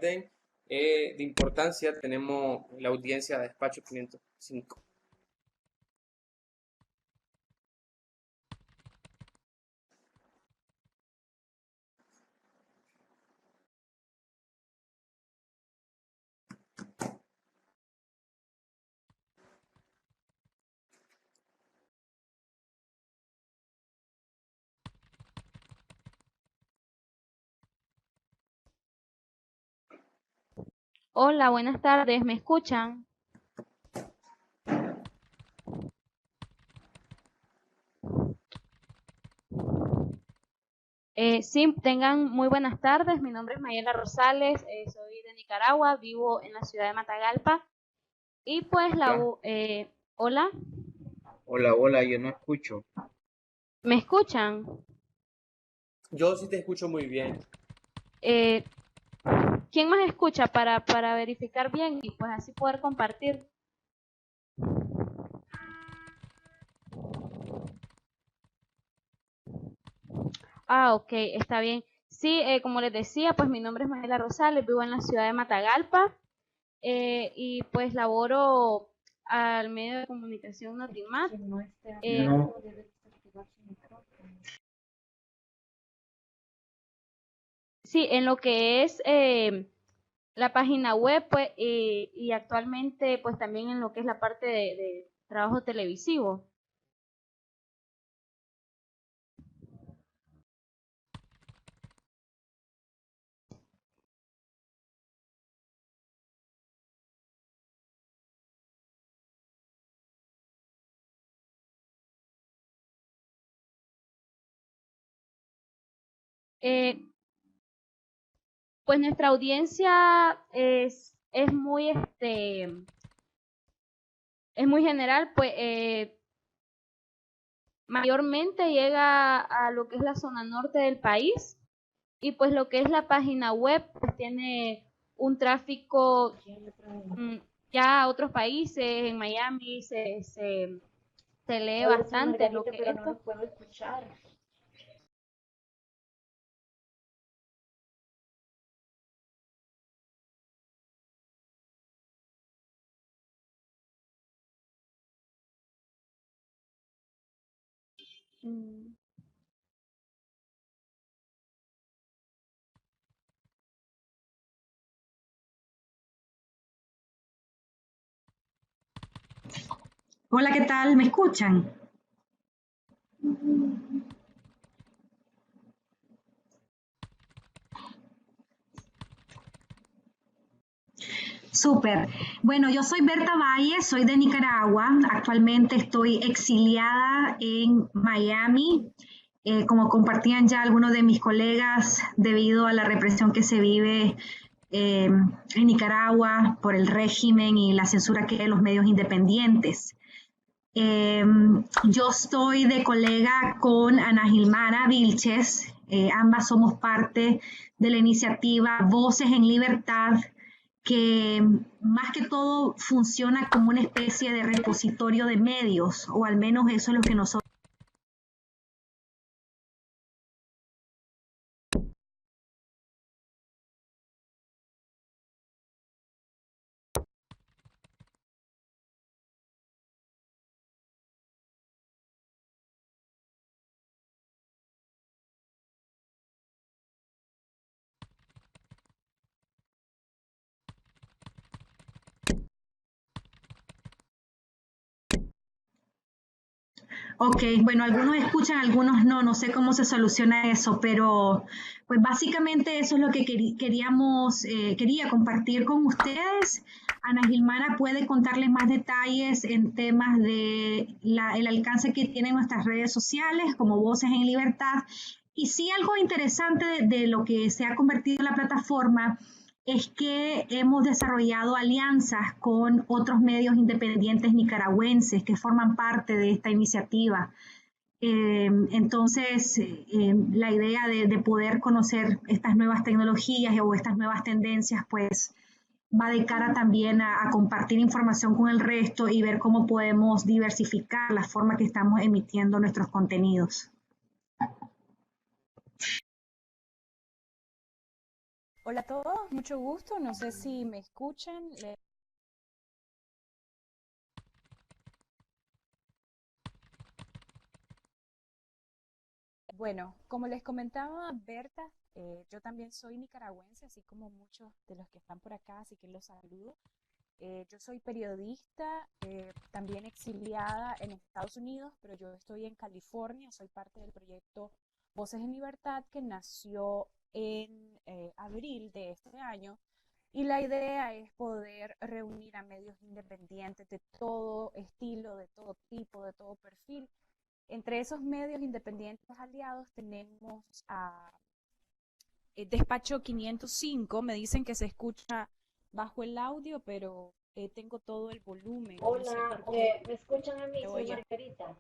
orden de importancia tenemos la audiencia de despacho 505. Hola, buenas tardes, ¿me escuchan? Sí, tengan muy buenas tardes. Mi nombre es Mayela Rosales, soy de Nicaragua, vivo en la ciudad de Matagalpa. Y pues Hola, hola, hola, yo no escucho. ¿me escuchan? Yo sí te escucho muy bien. Eh, ¿Quién más escucha para verificar bien y pues así poder compartir? Ah, ok, está bien. Sí, como les decía, pues mi nombre es Mayela Rosales, vivo en la ciudad de Matagalpa. Y pues laboro al medio de comunicación Notimat. No, Sí, en lo que es la página web, pues, y actualmente, pues también en lo que es la parte de trabajo televisivo. Eh, pues nuestra audiencia es muy, es muy general, pues mayormente llega a lo que es la zona norte del país. Y pues lo que es la página web, pues tiene un tráfico ya a otros países, en Miami se lee bastante lo que esto. Mm, Hola, ¿qué tal? ¿Me escuchan? Súper. Bueno, yo soy Berta Valle, soy de Nicaragua. Actualmente estoy exiliada en Miami. Como compartían ya algunos de mis colegas, debido a la represión que se vive en Nicaragua por el régimen y la censura que hay en los medios independientes. Eh, yo estoy de colega con Ana Gilmara Vilches, ambas somos parte de la iniciativa Voces en Libertad, que más que todo funciona como una especie de repositorio de medios, o al menos eso es lo que nosotros. Ok, bueno, algunos escuchan, algunos no, no sé cómo se soluciona eso, pero pues básicamente eso es lo que quería compartir con ustedes. Ana Gilmara puede contarles más detalles en temas de el alcance que tienen nuestras redes sociales como Voces en Libertad. Y sí, algo interesante de lo que se ha convertido en la plataforma es que hemos desarrollado alianzas con otros medios independientes nicaragüenses que forman parte de esta iniciativa. Entonces, la idea de poder conocer estas nuevas tecnologías o estas nuevas tendencias, pues va de cara también a compartir información con el resto y ver cómo podemos diversificar la forma que estamos emitiendo nuestros contenidos. Hola a todos, mucho gusto. No sé si me escuchan. Bueno, como les comentaba Berta, yo también soy nicaragüense, así como muchos de los que están por acá, así que los saludo. Yo soy periodista, también exiliada en Estados Unidos, pero yo estoy en California, soy parte del proyecto Voces en Libertad que nació en abril de este año. Y la idea es poder reunir a medios independientes de todo estilo, de todo tipo, de todo perfil. Entre esos medios independientes aliados tenemos a Despacho 505. Me dicen que se escucha bajo el audio, pero tengo todo el volumen. No sé Hola, por qué ¿me escuchan a mí? se Soy oye. Margarita.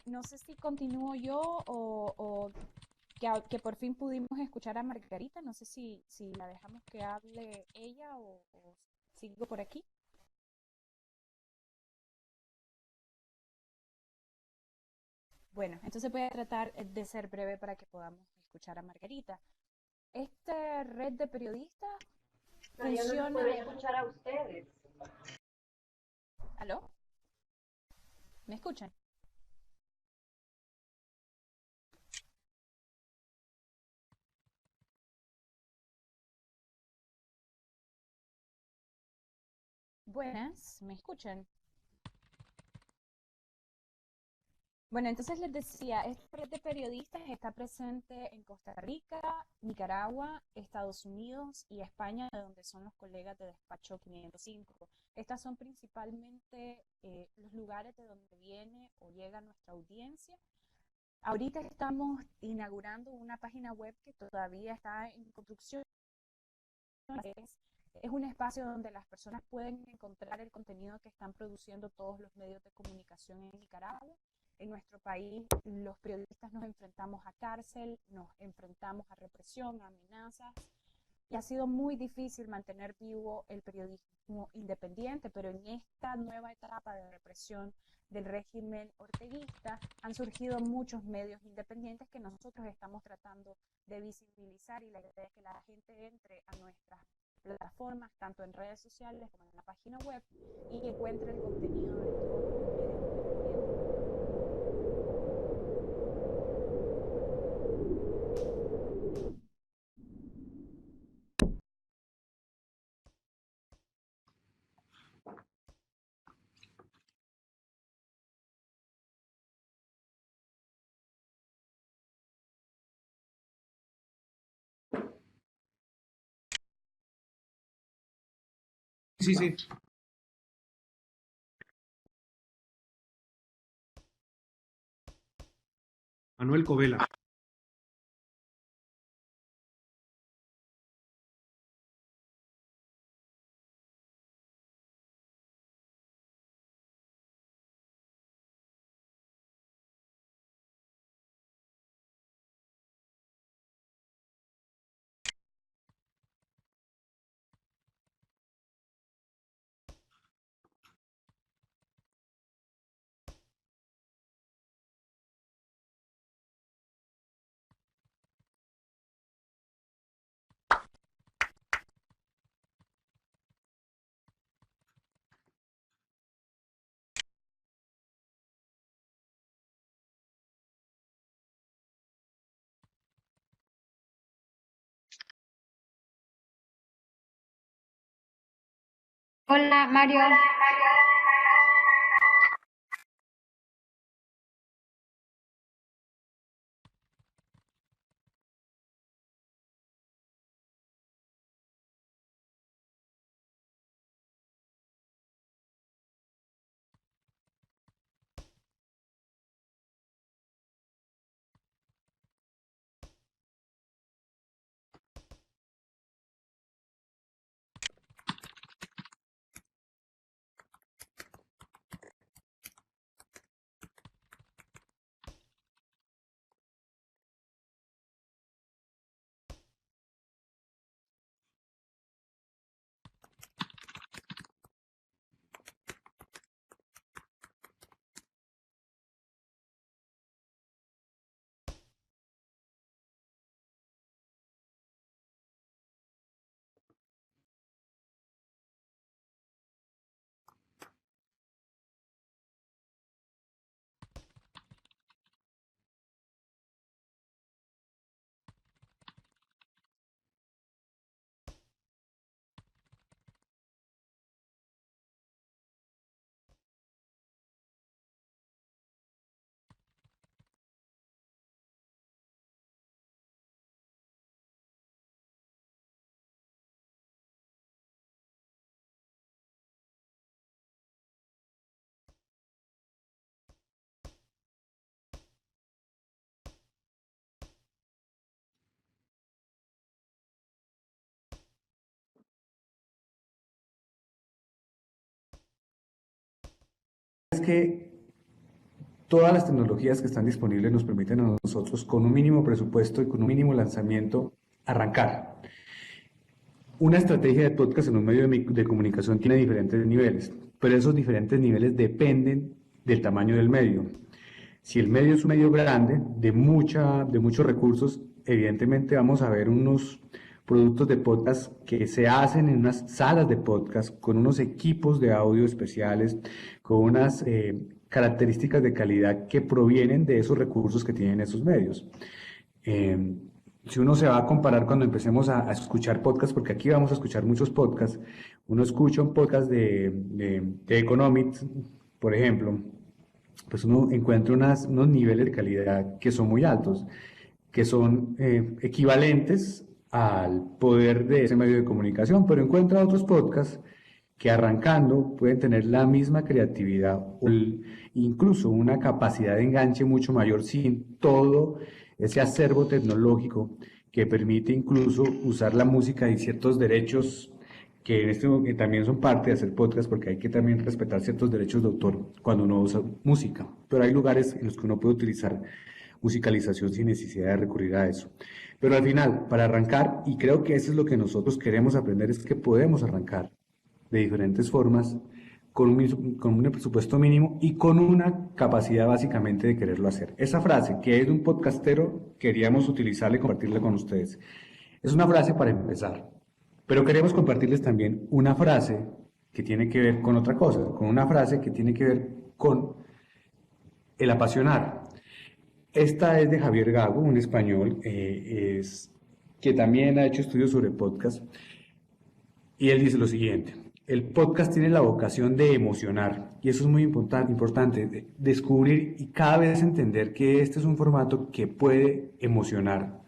No sé si continúo yo o que por fin pudimos escuchar a Margarita. No sé si la dejamos que hable ella o sigo por aquí. Bueno, entonces voy a tratar de ser breve para que podamos escuchar a Margarita. Esta red de periodistas No, yo no los funciona. puedo escuchar a ustedes. ¿Aló? ¿Me escuchan? Buenas, ¿me escuchan? Bueno, entonces les decía, esta red de periodistas está presente en Costa Rica, Nicaragua, Estados Unidos y España, de donde son los colegas de Despacho 505. Estas son principalmente los lugares de donde viene o llega nuestra audiencia. Ahorita estamos inaugurando una página web que todavía está en construcción. Es un espacio donde las personas pueden encontrar el contenido que están produciendo todos los medios de comunicación en Nicaragua. En nuestro país, los periodistas nos enfrentamos a cárcel, nos enfrentamos a represión, a amenazas, y ha sido muy difícil mantener vivo el periodismo independiente, pero en esta nueva etapa de represión del régimen orteguista han surgido muchos medios independientes que nosotros estamos tratando de visibilizar, y la idea es que la gente entre a nuestras plataformas, tanto en redes sociales como en la página web, y encuentre el contenido de todos los medios independientes. Sí, sí. Manuel Covela. Hola, Mario. es que todas las tecnologías que están disponibles nos permiten a nosotros, con un mínimo presupuesto y con un mínimo lanzamiento, arrancar. Una estrategia de podcast en un medio de comunicación tiene diferentes niveles, pero esos diferentes niveles dependen del tamaño del medio. Si el medio es un medio grande, de muchos recursos, evidentemente vamos a ver unos productos de podcast que se hacen en unas salas de podcast, con unos equipos de audio especiales, con unas características de calidad que provienen de esos recursos que tienen esos medios. Si uno se va a comparar cuando empecemos a escuchar podcasts, porque aquí vamos a escuchar muchos podcasts, uno escucha un podcast de Economics, por ejemplo, pues uno encuentra unos niveles de calidad que son muy altos, que son equivalentes al poder de ese medio de comunicación, pero encuentra otros podcasts que arrancando pueden tener la misma creatividad o incluso una capacidad de enganche mucho mayor sin todo ese acervo tecnológico que permite incluso usar la música y ciertos derechos que también son parte de hacer podcast, porque hay que también respetar ciertos derechos de autor cuando uno usa música, pero hay lugares en los que uno puede utilizar musicalización sin necesidad de recurrir a eso. Pero al final, para arrancar, y creo que eso es lo que nosotros queremos aprender, es que podemos arrancar de diferentes formas, con un presupuesto mínimo y con una capacidad básicamente de quererlo hacer. Esa frase, que es de un podcastero, queríamos utilizarla y compartirla con ustedes. Es una frase para empezar, pero queremos compartirles también una frase que tiene que ver con otra cosa, con una frase que tiene que ver con el apasionar. Esta es de Javier Gago, un español que también ha hecho estudios sobre podcast, y él dice lo siguiente: el podcast tiene la vocación de emocionar, y eso es muy importante, descubrir y cada vez entender que este es un formato que puede emocionar,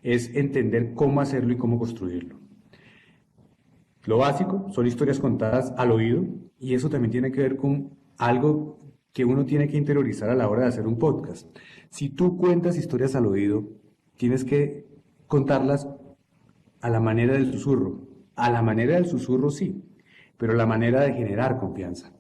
es entender cómo hacerlo y cómo construirlo. Lo básico son historias contadas al oído, y eso también tiene que ver con algo que uno tiene que interiorizar a la hora de hacer un podcast. Si tú cuentas historias al oído, tienes que contarlas a la manera del susurro. A la manera del susurro sí, pero la manera de generar confianza.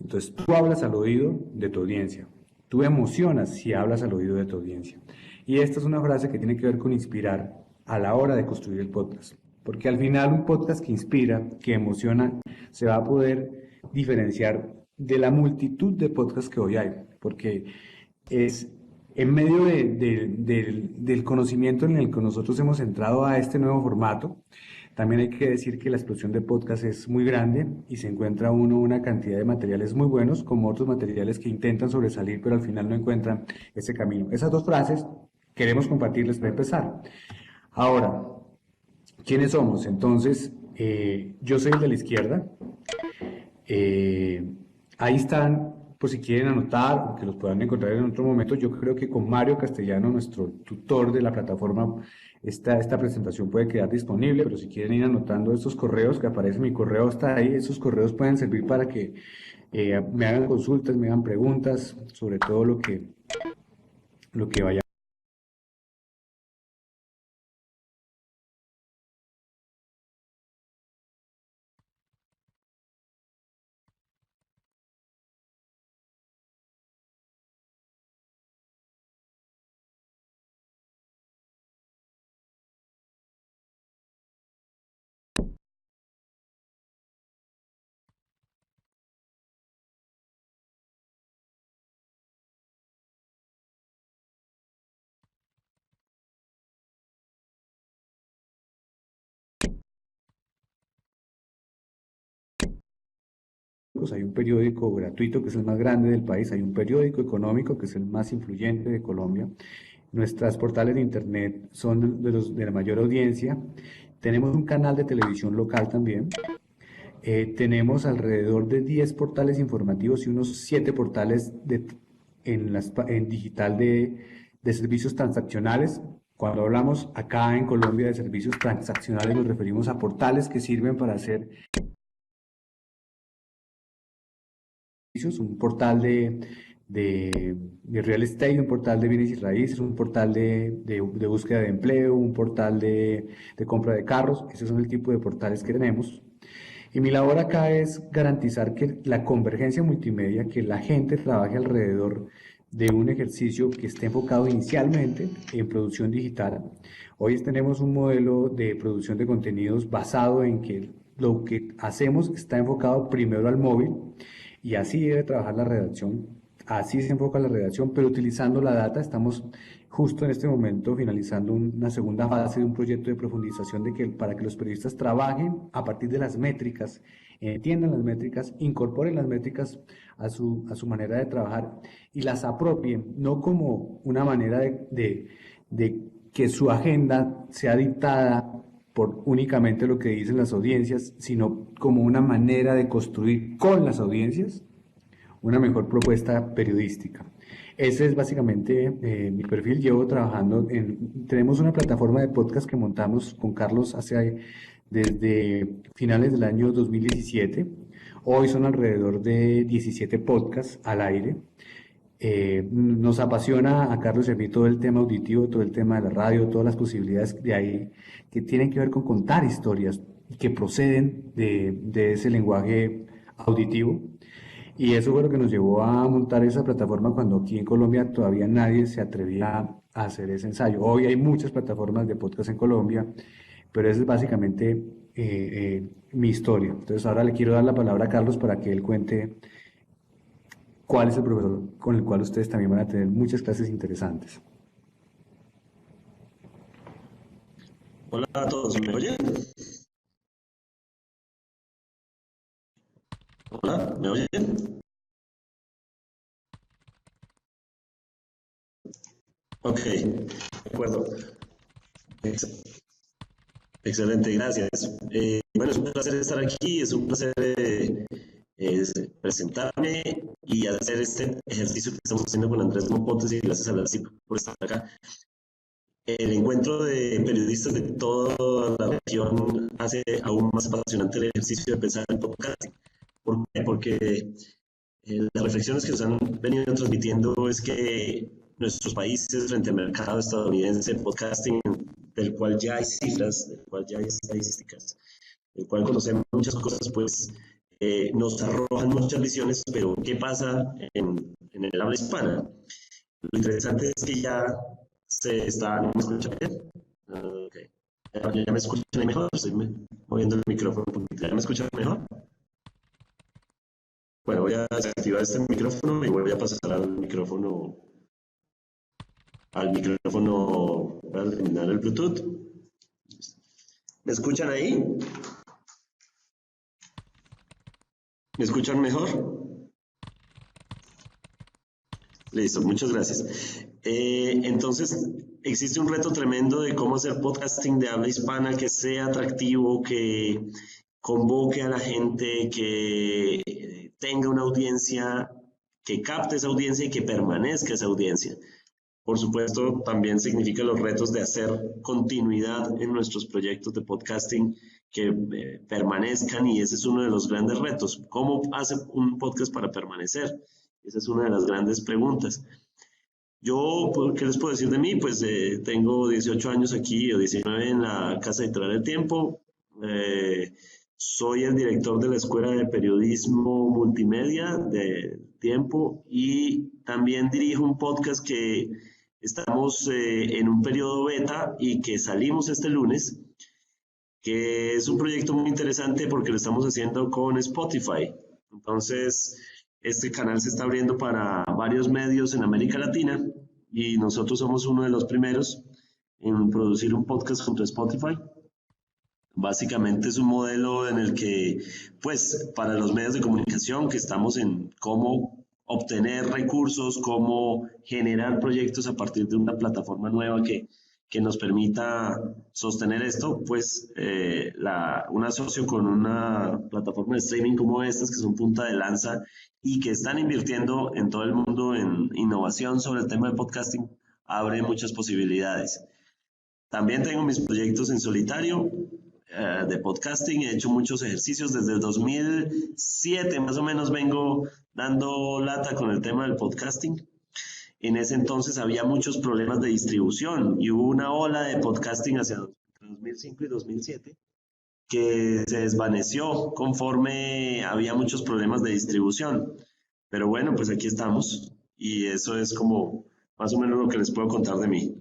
Entonces tú hablas al oído de tu audiencia, tú emocionas si hablas al oído de tu audiencia. Y esta es una frase que tiene que ver con inspirar a la hora de construir el podcast, porque al final un podcast que inspira, que emociona, se va a poder diferenciar de la multitud de podcasts que hoy hay, porque es en medio del conocimiento en el que nosotros hemos entrado a este nuevo formato. También hay que decir que la explosión de podcast es muy grande y se encuentra uno una cantidad de materiales muy buenos, como otros materiales que intentan sobresalir, pero al final no encuentran ese camino. Esas dos frases queremos compartirles para empezar. Ahora, ¿quiénes somos? Entonces, yo soy el de la izquierda. Ahí están, por si quieren anotar o que los puedan encontrar en otro momento. Yo creo que con Mario Castellano, nuestro tutor de la plataforma, esta presentación puede quedar disponible, pero si quieren ir anotando estos correos que aparecen, mi correo está ahí. Esos correos pueden servir para que me hagan consultas, me hagan preguntas sobre todo lo que vaya. Hay un periódico gratuito que es el más grande del país, hay un periódico económico que es el más influyente de Colombia. Nuestros portales de internet son de la mayor audiencia. Tenemos un canal de televisión local también. Tenemos alrededor de 10 portales informativos y unos 7 portales en digital de servicios transaccionales. Cuando hablamos acá en Colombia de servicios transaccionales nos referimos a portales que sirven para hacer un portal de real estate, un portal de bienes y raíces, un portal de búsqueda de empleo, un portal de compra de carros. Esos son el tipo de portales que tenemos. Y mi labor acá es garantizar que la convergencia multimedia, que la gente trabaje alrededor de un ejercicio que esté enfocado inicialmente en producción digital. Hoy tenemos un modelo de producción de contenidos basado en que lo que hacemos está enfocado primero al móvil y así debe trabajar la redacción. Así se enfoca la redacción, pero utilizando la data. Estamos justo en este momento finalizando una segunda fase de un proyecto de profundización para que los periodistas trabajen a partir de las métricas, entiendan las métricas, incorporen las métricas a su manera de trabajar y las apropien, no como una manera de que su agenda sea dictada por únicamente lo que dicen las audiencias, sino como una manera de construir con las audiencias una mejor propuesta periodística. Ese es básicamente mi perfil. Llevo trabajando tenemos una plataforma de podcast que montamos con Carlos desde finales del año 2017. Hoy son alrededor de 17 podcasts al aire. Nos apasiona a Carlos y a mí todo el tema auditivo, todo el tema de la radio, todas las posibilidades de ahí que tienen que ver con contar historias que proceden de ese lenguaje auditivo. Y eso fue lo que nos llevó a montar esa plataforma cuando aquí en Colombia todavía nadie se atrevía a hacer ese ensayo. Hoy hay muchas plataformas de podcast en Colombia, pero esa es básicamente mi historia. Entonces ahora le quiero dar la palabra a Carlos para que él cuente cuál es el profesor con el cual ustedes también van a tener muchas clases interesantes. Hola a todos, ¿me oyen? Hola, ¿me oyen? Ok, de acuerdo. Excelente, gracias. Bueno, es un placer estar aquí, es un placer presentarme y hacer este ejercicio que estamos haciendo con Andrés Mopotes y gracias a la CIP por estar acá. El encuentro de periodistas de toda la región hace aún más apasionante el ejercicio de pensar en podcasting. ¿Por qué? Porque las reflexiones que nos han venido transmitiendo es que nuestros países frente al mercado estadounidense en podcasting, del cual ya hay cifras, del cual ya hay estadísticas, del cual conocemos muchas cosas, pues nos arrojan muchas visiones, pero ¿qué pasa en el habla hispana? Lo interesante es que ya se está... ¿Me escuchan bien? Okay. ¿Ya me escuchan mejor? Estoy moviendo el micrófono un poquito. ¿Ya me escuchan mejor? Bueno, voy a desactivar este micrófono y voy a pasar al micrófono. Voy a eliminar el Bluetooth. ¿Me escuchan ahí? ¿Me escuchan mejor? Listo, muchas gracias. Entonces, existe un reto tremendo de cómo hacer podcasting de habla hispana que sea atractivo, que convoque a la gente, que tenga una audiencia, que capte esa audiencia y que permanezca esa audiencia. Por supuesto, también significa los retos de hacer continuidad en nuestros proyectos de podcasting que permanezcan, y ese es uno de los grandes retos. ¿Cómo hace un podcast para permanecer? Esa es una de las grandes preguntas. Yo, ¿qué les puedo decir de mí? Pues tengo 18 años aquí, o 19 en la Casa Editorial del Tiempo. Soy el director de la Escuela de Periodismo Multimedia de Tiempo y también dirijo un podcast que estamos en un periodo beta y que salimos este lunes, que es un proyecto muy interesante porque lo estamos haciendo con Spotify. Entonces, este canal se está abriendo para varios medios en América Latina y nosotros somos uno de los primeros en producir un podcast junto a Spotify. Básicamente es un modelo en el que, pues, para los medios de comunicación que estamos en cómo obtener recursos, cómo generar proyectos a partir de una plataforma nueva que nos permita sostener esto, pues un asocio con una plataforma de streaming como estas, que son punta de lanza y que están invirtiendo en todo el mundo en innovación sobre el tema de podcasting, abre muchas posibilidades. También tengo mis proyectos en solitario de podcasting, he hecho muchos ejercicios desde el 2007, más o menos vengo dando lata con el tema del podcasting. En ese entonces había muchos problemas de distribución y hubo una ola de podcasting hacia 2005 y 2007 que se desvaneció conforme había muchos problemas de distribución. Pero bueno, pues aquí estamos y eso es como más o menos lo que les puedo contar de mí.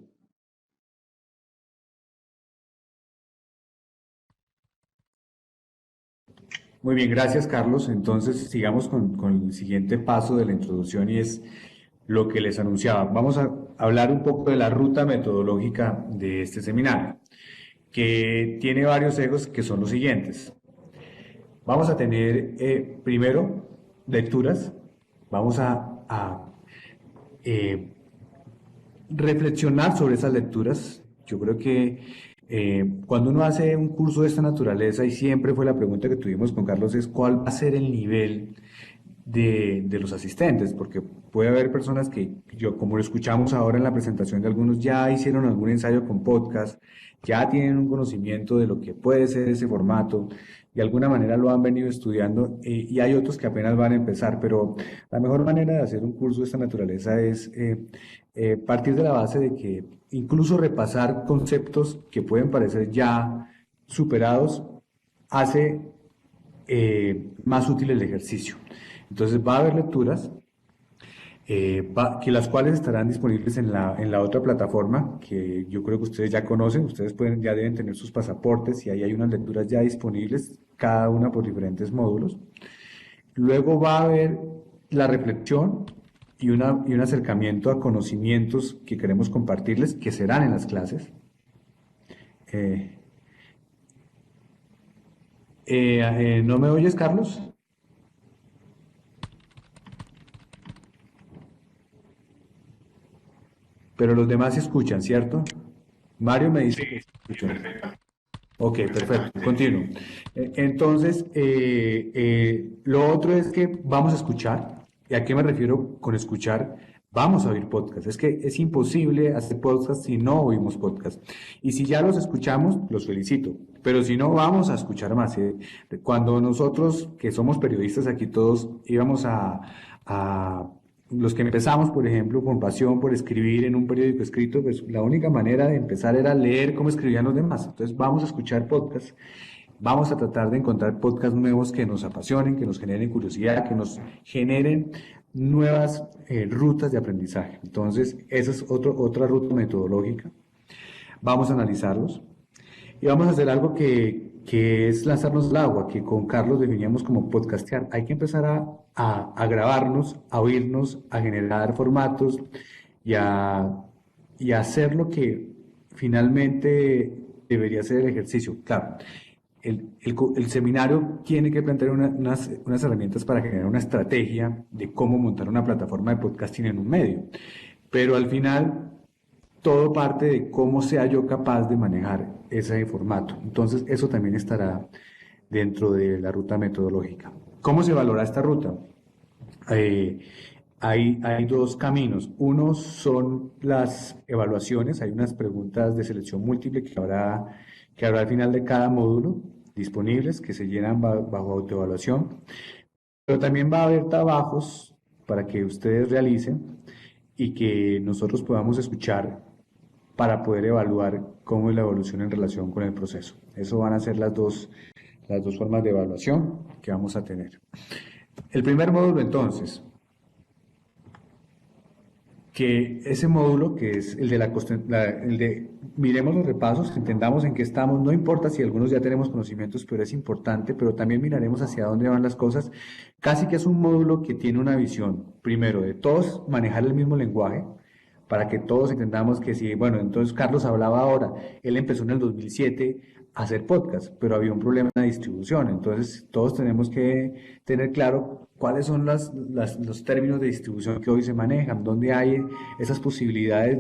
Muy bien, gracias Carlos. Entonces sigamos con el siguiente paso de la introducción y es lo que les anunciaba. Vamos a hablar un poco de la ruta metodológica de este seminario, que tiene varios ejes que son los siguientes. Vamos a tener primero lecturas, vamos a reflexionar sobre esas lecturas. Yo creo que cuando uno hace un curso de esta naturaleza, y siempre fue la pregunta que tuvimos con Carlos, es cuál va a ser el nivel de los asistentes, porque puede haber personas que, yo, como lo escuchamos ahora en la presentación de algunos, ya hicieron algún ensayo con podcast, ya tienen un conocimiento de lo que puede ser ese formato, de alguna manera lo han venido estudiando, y hay otros que apenas van a empezar, pero la mejor manera de hacer un curso de esta naturaleza es partir de la base de que incluso repasar conceptos que pueden parecer ya superados hace más útil el ejercicio. Entonces va a haber lecturas que las cuales estarán disponibles en la otra plataforma que yo creo que ustedes ya conocen. Ustedes ya deben tener sus pasaportes y ahí hay unas lecturas ya disponibles, cada una por diferentes módulos. Luego va a haber la reflexión y un acercamiento a conocimientos que queremos compartirles, que serán en las clases. ¿No me oyes, Carlos? Pero los demás se escuchan, ¿cierto? Mario me dice que se escuchan. Ok, perfecto, continúo. Entonces, lo otro es que vamos a escuchar. ¿Y a qué me refiero con escuchar? Vamos a oír podcast. Es que es imposible hacer podcast si no oímos podcast. Y si ya los escuchamos, los felicito. Pero si no, vamos a escuchar más. Cuando nosotros, que somos periodistas aquí todos, íbamos a los que empezamos, por ejemplo, con pasión por escribir en un periódico escrito, pues la única manera de empezar era leer cómo escribían los demás. Entonces vamos a escuchar podcasts, vamos a tratar de encontrar podcasts nuevos que nos apasionen, que nos generen curiosidad, que nos generen nuevas rutas de aprendizaje. Entonces, esa es otra ruta metodológica. Vamos a analizarlos. Y vamos a hacer algo que es lanzarnos al agua, que con Carlos definíamos como podcastear. Hay que empezar a grabarnos, a oírnos, a generar formatos y a hacer lo que finalmente debería ser el ejercicio. Claro, el seminario tiene que plantear unas herramientas para generar una estrategia de cómo montar una plataforma de podcasting en un medio. Pero al final todo parte de cómo sea yo capaz de manejar ese formato. Entonces, eso también estará dentro de la ruta metodológica. ¿Cómo se valora esta ruta? Hay dos caminos. Uno son las evaluaciones. Hay unas preguntas de selección múltiple que habrá al final de cada módulo disponibles que se llenan bajo autoevaluación. Pero también va a haber trabajos para que ustedes realicen y que nosotros podamos escuchar para poder evaluar cómo es la evolución en relación con el proceso. Eso van a ser las dos formas de evaluación que vamos a tener. El primer módulo, entonces, que ese módulo, que es el de miremos los repasos, entendamos en qué estamos, no importa si algunos ya tenemos conocimientos, pero es importante, pero también miraremos hacia dónde van las cosas. Casi que es un módulo que tiene una visión, primero, de todos manejar el mismo lenguaje, para que todos entendamos que sí, bueno, entonces Carlos hablaba ahora, él empezó en el 2007 a hacer podcast, pero había un problema de distribución, entonces todos tenemos que tener claro cuáles son los términos de distribución que hoy se manejan, dónde hay esas posibilidades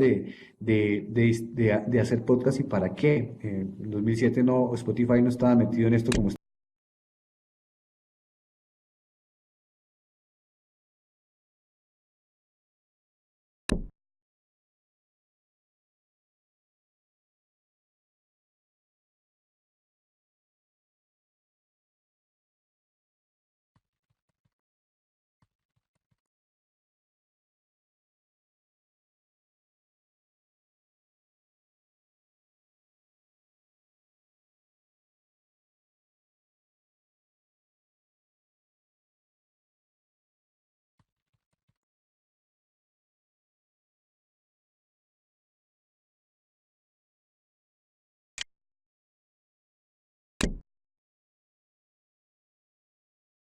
de hacer podcast y para qué. En 2007 Spotify no estaba metido en esto como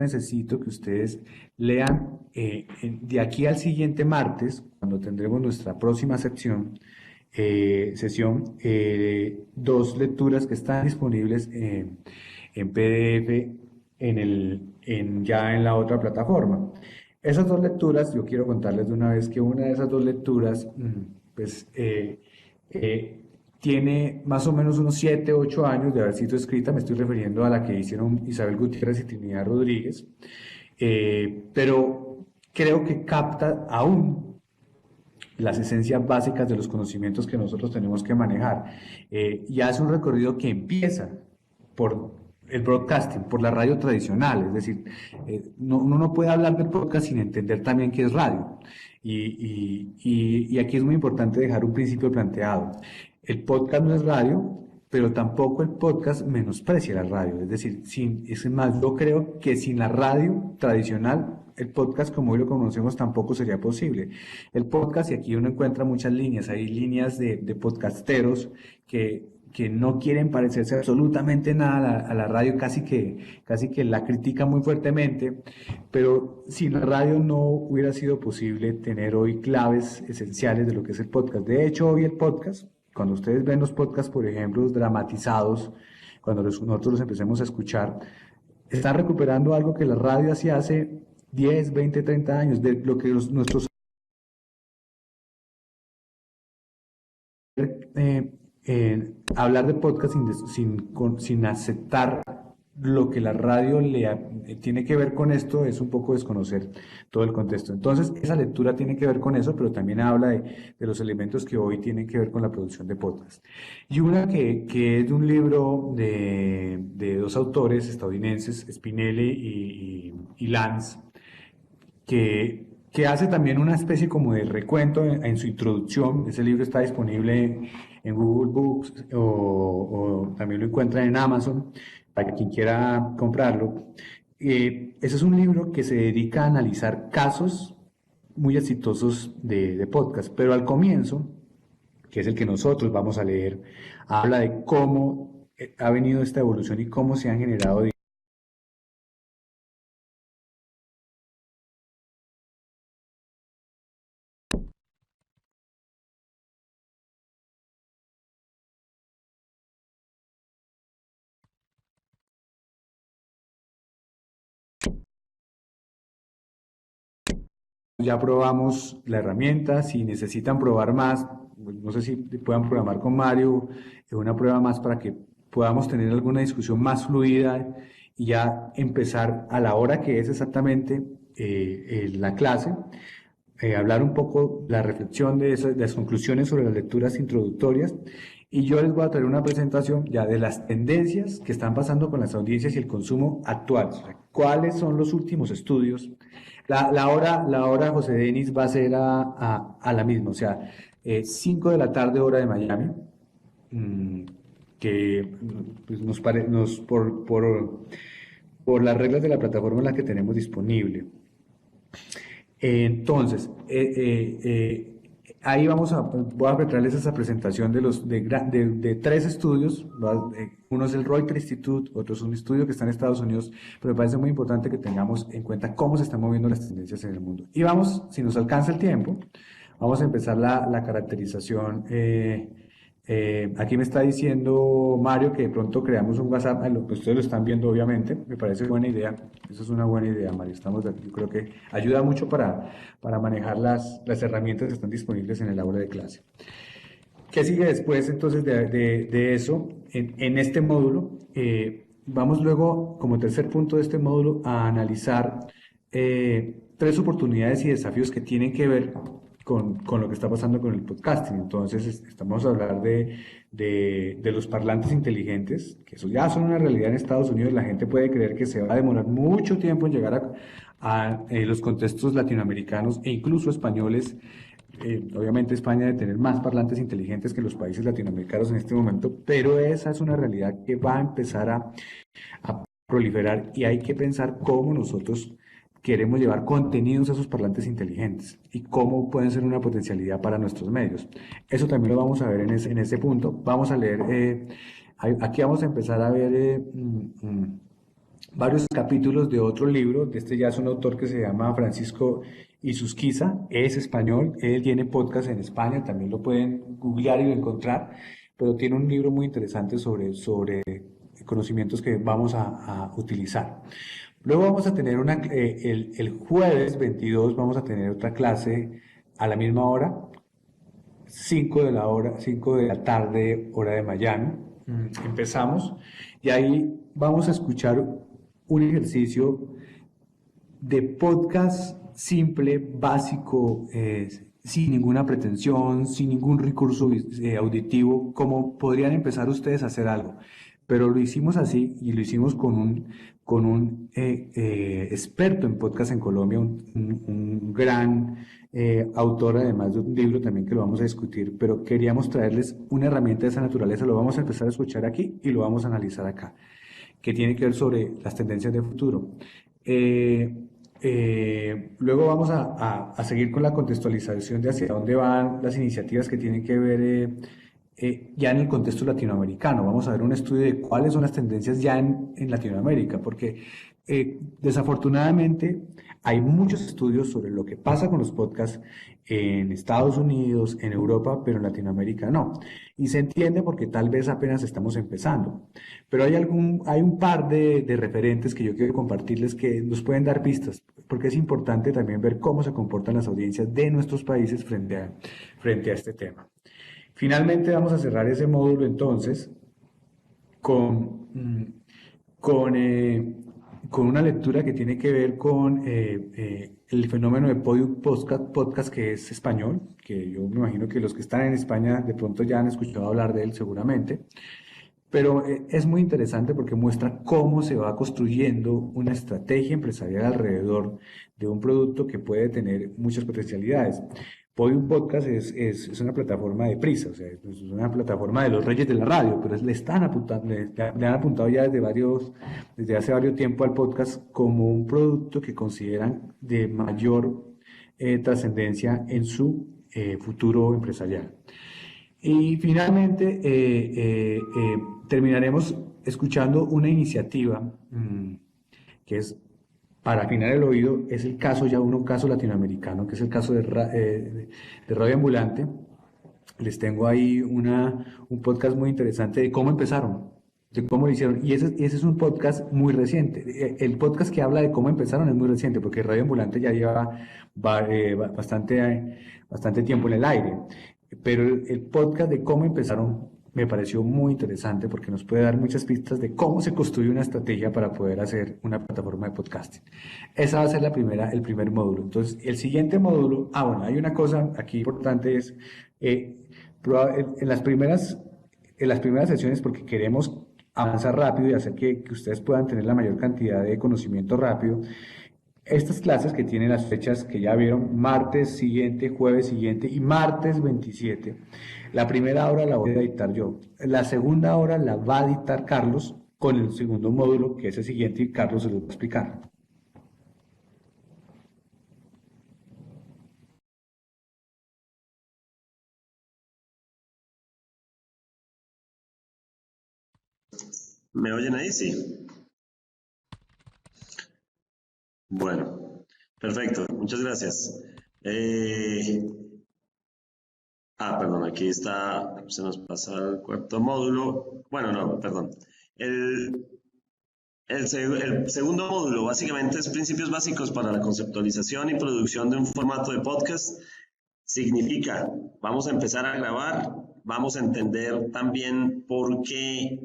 necesito que ustedes lean de aquí al siguiente martes, cuando tendremos nuestra próxima sesión, dos lecturas que están disponibles en PDF ya en la otra plataforma. Esas dos lecturas, yo quiero contarles de una vez que una de esas dos lecturas, pues, tiene más o menos unos 7, 8 años de haber sido escrita. Me estoy refiriendo a la que hicieron Isabel Gutiérrez y Trinidad Rodríguez, pero creo que capta aún las esencias básicas de los conocimientos que nosotros tenemos que manejar, y hace un recorrido que empieza por el broadcasting, por la radio tradicional. Es decir, uno no puede hablar del podcast sin entender también qué es radio, y aquí es muy importante dejar un principio planteado. El podcast no es radio, pero tampoco el podcast menosprecia la radio. Es decir, es más, yo creo que sin la radio tradicional, el podcast como hoy lo conocemos tampoco sería posible. El podcast, y aquí uno encuentra muchas líneas, hay líneas de podcasteros que no quieren parecerse absolutamente nada a la radio, casi que la critican muy fuertemente, pero sin la radio no hubiera sido posible tener hoy claves esenciales de lo que es el podcast. De hecho, hoy el podcast, cuando ustedes ven los podcasts, por ejemplo, dramatizados, cuando nosotros los empecemos a escuchar, están recuperando algo que la radio hacía hace 10, 20, 30 años, de lo que nuestros hablar de podcast sin aceptar lo que la radio tiene que ver con esto es un poco desconocer todo el contexto. Entonces, esa lectura tiene que ver con eso, pero también habla de los elementos que hoy tienen que ver con la producción de podcast. Y una que es de un libro de dos autores estadounidenses, Spinelli y Lance, que hace también una especie como de recuento en su introducción. Ese libro está disponible en Google Books o también lo encuentran en Amazon para quien quiera comprarlo. Ese es un libro que se dedica a analizar casos muy exitosos de podcast, pero al comienzo, que es el que nosotros vamos a leer, habla de cómo ha venido esta evolución y cómo se han generado ya probamos la herramienta. Si necesitan probar más, no sé si puedan programar con Mario una prueba más para que podamos tener alguna discusión más fluida y ya empezar a la hora que es exactamente la clase, hablar un poco la reflexión de las conclusiones sobre las lecturas introductorias. Y yo les voy a traer una presentación ya de las tendencias que están pasando con las audiencias y el consumo actual. O sea, ¿cuáles son los últimos estudios? La hora, José Denis, va a ser a la misma, o sea, 5 de la tarde, hora de Miami, que pues, por las reglas de la plataforma en la que tenemos disponible. Entonces, ahí voy a prepararles esa presentación de 3 estudios. Uno es el Reuters Institute, otro es un estudio que está en Estados Unidos, pero me parece muy importante que tengamos en cuenta cómo se están moviendo las tendencias en el mundo. Y vamos, si nos alcanza el tiempo, vamos a empezar la caracterización. Aquí me está diciendo Mario que de pronto creamos un WhatsApp, ustedes lo están viendo obviamente, me parece buena idea, eso es una buena idea, Mario, yo creo que ayuda mucho para manejar las herramientas que están disponibles en el aula de clase. ¿Qué sigue después entonces de eso? En este módulo, vamos luego como tercer punto de este módulo a analizar 3 oportunidades y desafíos que tienen que ver con lo que está pasando con el podcasting. Entonces, estamos a hablar de los parlantes inteligentes, que eso ya son una realidad en Estados Unidos. La gente puede creer que se va a demorar mucho tiempo en llegar a los contextos latinoamericanos e incluso españoles. Obviamente España debe tener más parlantes inteligentes que los países latinoamericanos en este momento, pero esa es una realidad que va a empezar a proliferar y hay que pensar cómo nosotros queremos llevar contenidos a esos parlantes inteligentes y cómo pueden ser una potencialidad para nuestros medios. Eso también lo vamos a ver en ese punto. Vamos a leer, aquí vamos a empezar a ver varios capítulos de otro libro. Este ya es un autor que se llama Francisco Isusquiza, es español, él tiene podcast en España, también lo pueden googlear y encontrar, pero tiene un libro muy interesante sobre conocimientos que vamos a utilizar. Luego vamos a tener el jueves 22 vamos a tener otra clase a la misma hora, 5 de la tarde, hora de Miami. Empezamos y ahí vamos a escuchar un ejercicio de podcast simple, básico, sin ninguna pretensión, sin ningún recurso auditivo, como podrían empezar ustedes a hacer algo. Pero lo hicimos así y lo hicimos con un experto en podcast en Colombia, un gran autor, además de un libro también que lo vamos a discutir, pero queríamos traerles una herramienta de esa naturaleza. Lo vamos a empezar a escuchar aquí y lo vamos a analizar acá, que tiene que ver sobre las tendencias de futuro. Luego vamos a seguir con la contextualización de hacia dónde van las iniciativas que tienen que ver ya en el contexto latinoamericano. Vamos a ver un estudio de cuáles son las tendencias ya en Latinoamérica, porque desafortunadamente hay muchos estudios sobre lo que pasa con los podcasts en Estados Unidos, en Europa, pero en Latinoamérica no. Y se entiende porque tal vez apenas estamos empezando. Pero hay un par de referentes que yo quiero compartirles que nos pueden dar pistas, porque es importante también ver cómo se comportan las audiencias de nuestros países frente a este tema. Finalmente vamos a cerrar ese módulo entonces con una lectura que tiene que ver con el fenómeno de Podium Podcast, que es español, que yo me imagino que los que están en España de pronto ya han escuchado hablar de él seguramente, pero es muy interesante porque muestra cómo se va construyendo una estrategia empresarial alrededor de un producto que puede tener muchas potencialidades. Podium Podcast es una plataforma de Prisa, o sea, es una plataforma de los reyes de la radio, pero le han apuntado ya desde hace varios tiempo al podcast como un producto que consideran de mayor trascendencia en su futuro empresarial. Y finalmente terminaremos escuchando una iniciativa que es, para afinar el oído, es el caso un caso latinoamericano, que es el caso de Radio Ambulante. Les tengo ahí un podcast muy interesante de cómo empezaron, de cómo lo hicieron. Y ese es un podcast muy reciente. El podcast que habla de cómo empezaron es muy reciente, porque Radio Ambulante ya lleva bastante tiempo en el aire. Pero el podcast de cómo empezaron me pareció muy interesante porque nos puede dar muchas pistas de cómo se construye una estrategia para poder hacer una plataforma de podcasting. Esa va a ser el primer módulo. Entonces, el siguiente módulo, bueno, hay una cosa aquí importante, es en las primeras sesiones, porque queremos avanzar rápido y hacer que ustedes puedan tener la mayor cantidad de conocimiento rápido. Estas clases que tienen las fechas que ya vieron, martes siguiente, jueves siguiente y martes 27. La primera hora la voy a dictar yo. La segunda hora la va a dictar Carlos con el segundo módulo, que es el siguiente, y Carlos se los va a explicar. ¿Me oyen ahí? Sí. Bueno, perfecto, muchas gracias. Perdón, aquí está, se nos pasa el cuarto módulo. Bueno, no, perdón. El segundo módulo básicamente es principios básicos para la conceptualización y producción de un formato de podcast. Significa, vamos a empezar a grabar, vamos a entender también por qué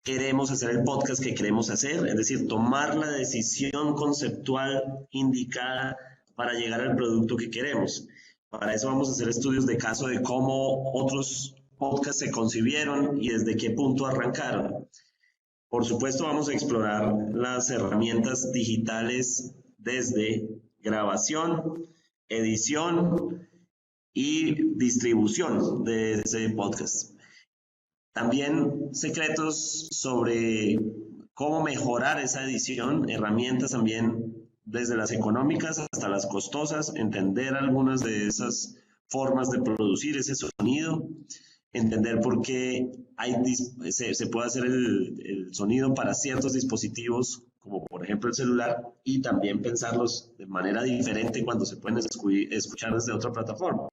queremos hacer el podcast que queremos hacer, es decir, tomar la decisión conceptual indicada para llegar al producto que queremos. Para eso vamos a hacer estudios de caso de cómo otros podcasts se concibieron y desde qué punto arrancaron. Por supuesto, vamos a explorar las herramientas digitales desde grabación, edición y distribución de ese podcast. También secretos sobre cómo mejorar esa edición, herramientas también desde las económicas hasta las costosas, entender algunas de esas formas de producir ese sonido, entender por qué se puede hacer el sonido para ciertos dispositivos como por ejemplo el celular, y también pensarlos de manera diferente cuando se pueden escuchar desde otra plataforma.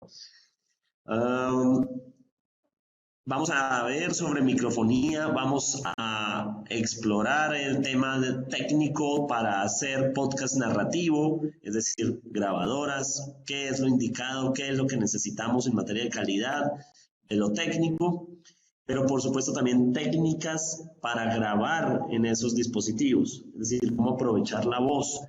Vamos a ver sobre microfonía, vamos a explorar el tema técnico para hacer podcast narrativo, es decir, grabadoras, qué es lo indicado, qué es lo que necesitamos en materia de calidad, de lo técnico, pero por supuesto también técnicas para grabar en esos dispositivos, es decir, cómo aprovechar la voz,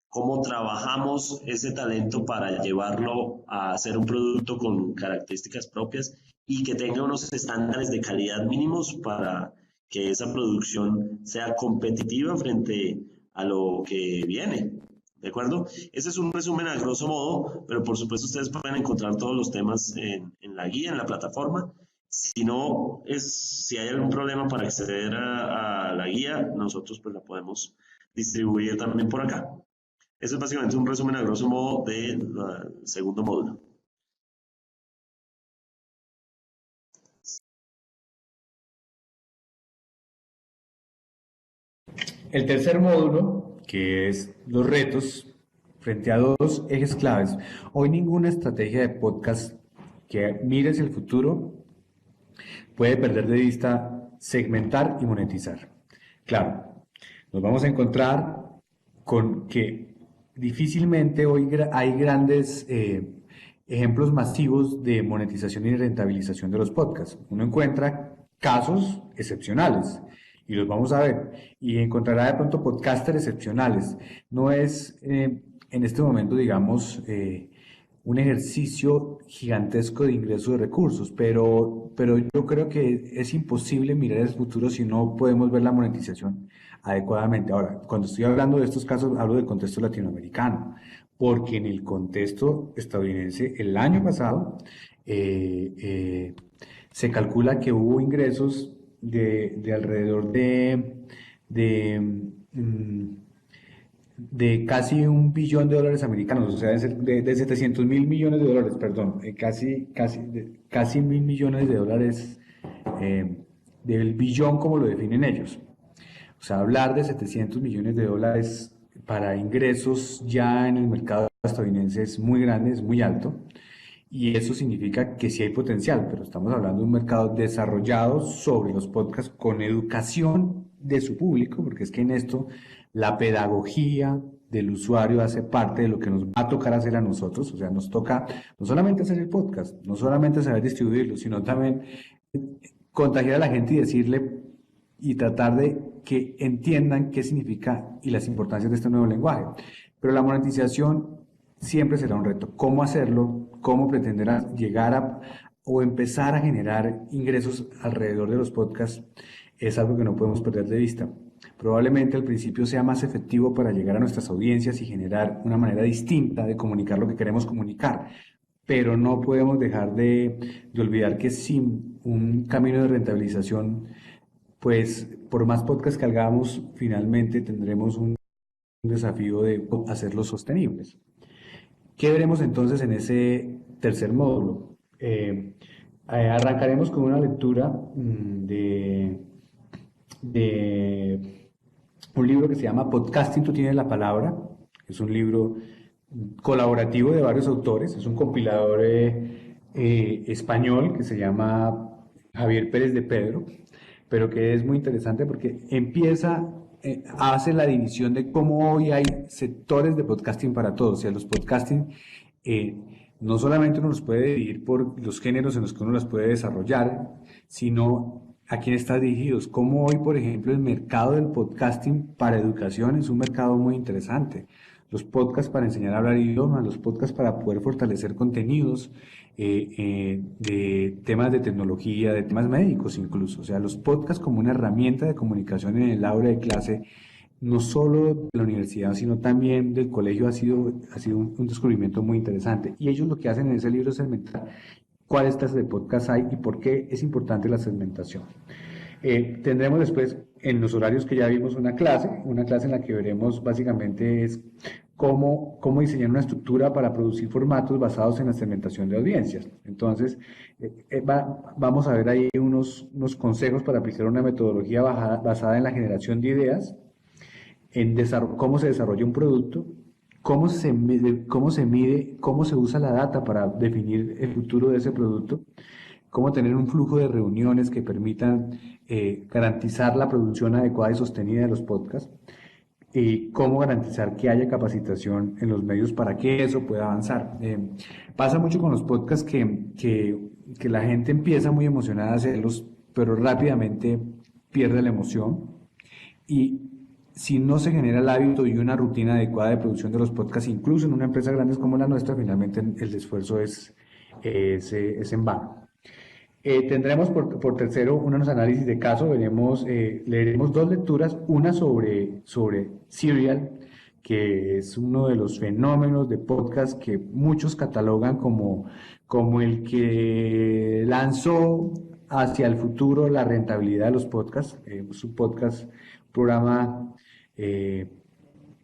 cómo trabajamos ese talento para llevarlo a hacer un producto con características propias y que tenga unos estándares de calidad mínimos para que esa producción sea competitiva frente a lo que viene. ¿De acuerdo? Ese es un resumen a grosso modo, pero por supuesto ustedes pueden encontrar todos los temas en la guía, en la plataforma. Si no, si hay algún problema para acceder a la guía, nosotros pues la podemos distribuir también por acá. Ese es básicamente un resumen a grosso modo del segundo módulo. El tercer módulo, que es los retos frente a dos ejes claves. Hoy ninguna estrategia de podcast que mire hacia el futuro puede perder de vista segmentar y monetizar. Claro, nos vamos a encontrar con que difícilmente hoy hay grandes ejemplos masivos de monetización y rentabilización de los podcasts. Uno encuentra casos excepcionales y los vamos a ver, y encontrará de pronto podcasters excepcionales. No es en este momento, digamos, un ejercicio gigantesco de ingreso de recursos, pero yo creo que es imposible mirar el futuro si no podemos ver la monetización adecuadamente. Ahora, cuando estoy hablando de estos casos, hablo del contexto latinoamericano, porque en el contexto estadounidense, el año pasado, se calcula que hubo ingresos de alrededor de casi $1 billón americanos, o sea, de 700.000 millones de dólares, perdón, casi $1.000 millones del billón como lo definen ellos. O sea, hablar de 700 millones de dólares para ingresos ya en el mercado estadounidense es muy grande, es muy alto, y eso significa que sí hay potencial, pero estamos hablando de un mercado desarrollado sobre los podcasts con educación de su público, porque es que en esto la pedagogía del usuario hace parte de lo que nos va a tocar hacer a nosotros. O sea, nos toca no solamente hacer el podcast, no solamente saber distribuirlo, sino también contagiar a la gente y decirle y tratar de que entiendan qué significa y las importancias de este nuevo lenguaje. Pero la monetización siempre será un reto. ¿Cómo hacerlo? ¿Cómo pretender llegar o empezar a generar ingresos alrededor de los podcasts? Es algo que no podemos perder de vista. Probablemente al principio sea más efectivo para llegar a nuestras audiencias y generar una manera distinta de comunicar lo que queremos comunicar, pero no podemos dejar de olvidar que sin un camino de rentabilización, pues por más podcasts que hagamos, finalmente tendremos un desafío de hacerlos sostenibles. ¿Qué veremos entonces en ese tercer módulo? Arrancaremos con una lectura de un libro que se llama Podcasting, tú tienes la palabra. Es un libro colaborativo de varios autores. Es un compilador español que se llama Javier Pérez de Pedro, pero que es muy interesante porque hace la división de cómo hoy hay sectores de podcasting para todos. O sea, los podcasting no solamente uno los puede dividir por los géneros en los que uno los puede desarrollar, sino a quién están dirigidos. Como hoy, por ejemplo, el mercado del podcasting para educación es un mercado muy interesante. Los podcasts para enseñar a hablar idiomas, los podcasts para poder fortalecer contenidos de temas de tecnología, de temas médicos incluso. O sea, los podcasts como una herramienta de comunicación en el aula de clase, no solo de la universidad, sino también del colegio, ha sido un descubrimiento muy interesante. Y ellos lo que hacen en ese libro es segmentar cuáles clases de podcast hay y por qué es importante la segmentación. Tendremos después, en los horarios que ya vimos, una clase en la que veremos básicamente es cómo diseñar una estructura para producir formatos basados en la segmentación de audiencias. Entonces, vamos a ver ahí unos consejos para aplicar una metodología basada en la generación de ideas en cómo se desarrolla un producto, cómo se mide, cómo se usa la data para definir el futuro de ese producto, cómo tener un flujo de reuniones que permitan garantizar la producción adecuada y sostenida de los podcasts, y cómo garantizar que haya capacitación en los medios para que eso pueda avanzar. Pasa mucho con los podcasts que la gente empieza muy emocionada a hacerlos, pero rápidamente pierde la emoción, y si no se genera el hábito y una rutina adecuada de producción de los podcasts, incluso en una empresa grande como la nuestra, finalmente el esfuerzo es en vano. Tendremos por tercero unos análisis de caso. Leeremos 2 lecturas, una sobre Serial, que es uno de los fenómenos de podcast que muchos catalogan como el que lanzó hacia el futuro la rentabilidad de los podcasts. Su podcast, un programa que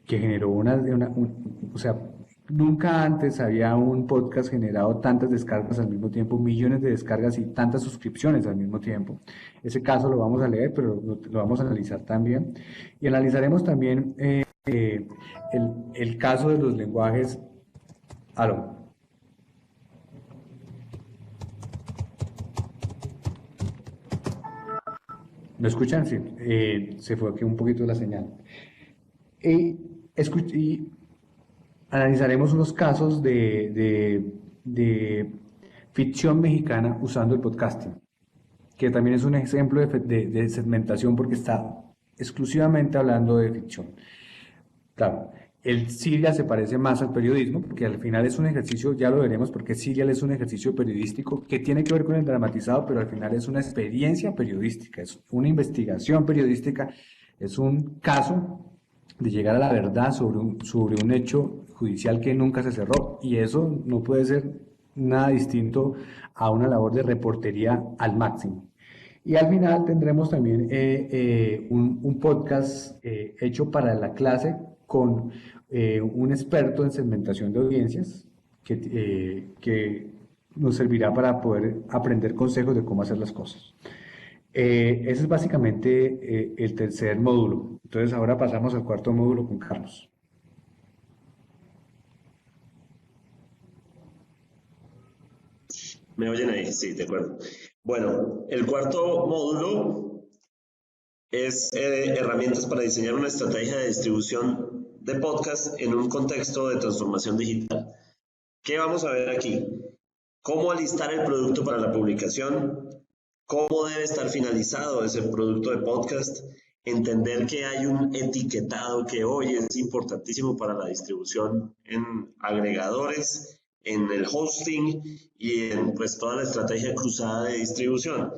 generó o sea, nunca antes había un podcast generado tantas descargas al mismo tiempo, millones de descargas y tantas suscripciones al mismo tiempo. Ese caso lo vamos a leer, pero lo vamos a analizar también. Y analizaremos también el caso de los lenguajes. ¿Aló? ¿Me escuchan? Sí. Se fue aquí un poquito la señal. Y analizaremos unos casos de ficción mexicana usando el podcasting, que también es un ejemplo de segmentación porque está exclusivamente hablando de ficción. Claro, el serial se parece más al periodismo porque al final es un ejercicio, ya lo veremos, porque serial es un ejercicio periodístico que tiene que ver con el dramatizado, pero al final es una experiencia periodística, es una investigación periodística, es un caso de llegar a la verdad sobre un hecho judicial que nunca se cerró, y eso no puede ser nada distinto a una labor de reportería al máximo. Y al final tendremos también un podcast hecho para la clase con un experto en segmentación de audiencias que nos servirá para poder aprender consejos de cómo hacer las cosas. Ese es básicamente el tercer módulo. Entonces ahora pasamos al cuarto módulo con Carlos. ¿Me oyen ahí? Sí, de acuerdo. Bueno, el cuarto módulo es herramientas para diseñar una estrategia de distribución de podcast en un contexto de transformación digital. ¿Qué vamos a ver aquí? Cómo alistar el producto para la publicación, cómo debe estar finalizado ese producto de podcast, entender que hay un etiquetado que hoy es importantísimo para la distribución en agregadores, en el hosting y en pues toda la estrategia cruzada de distribución.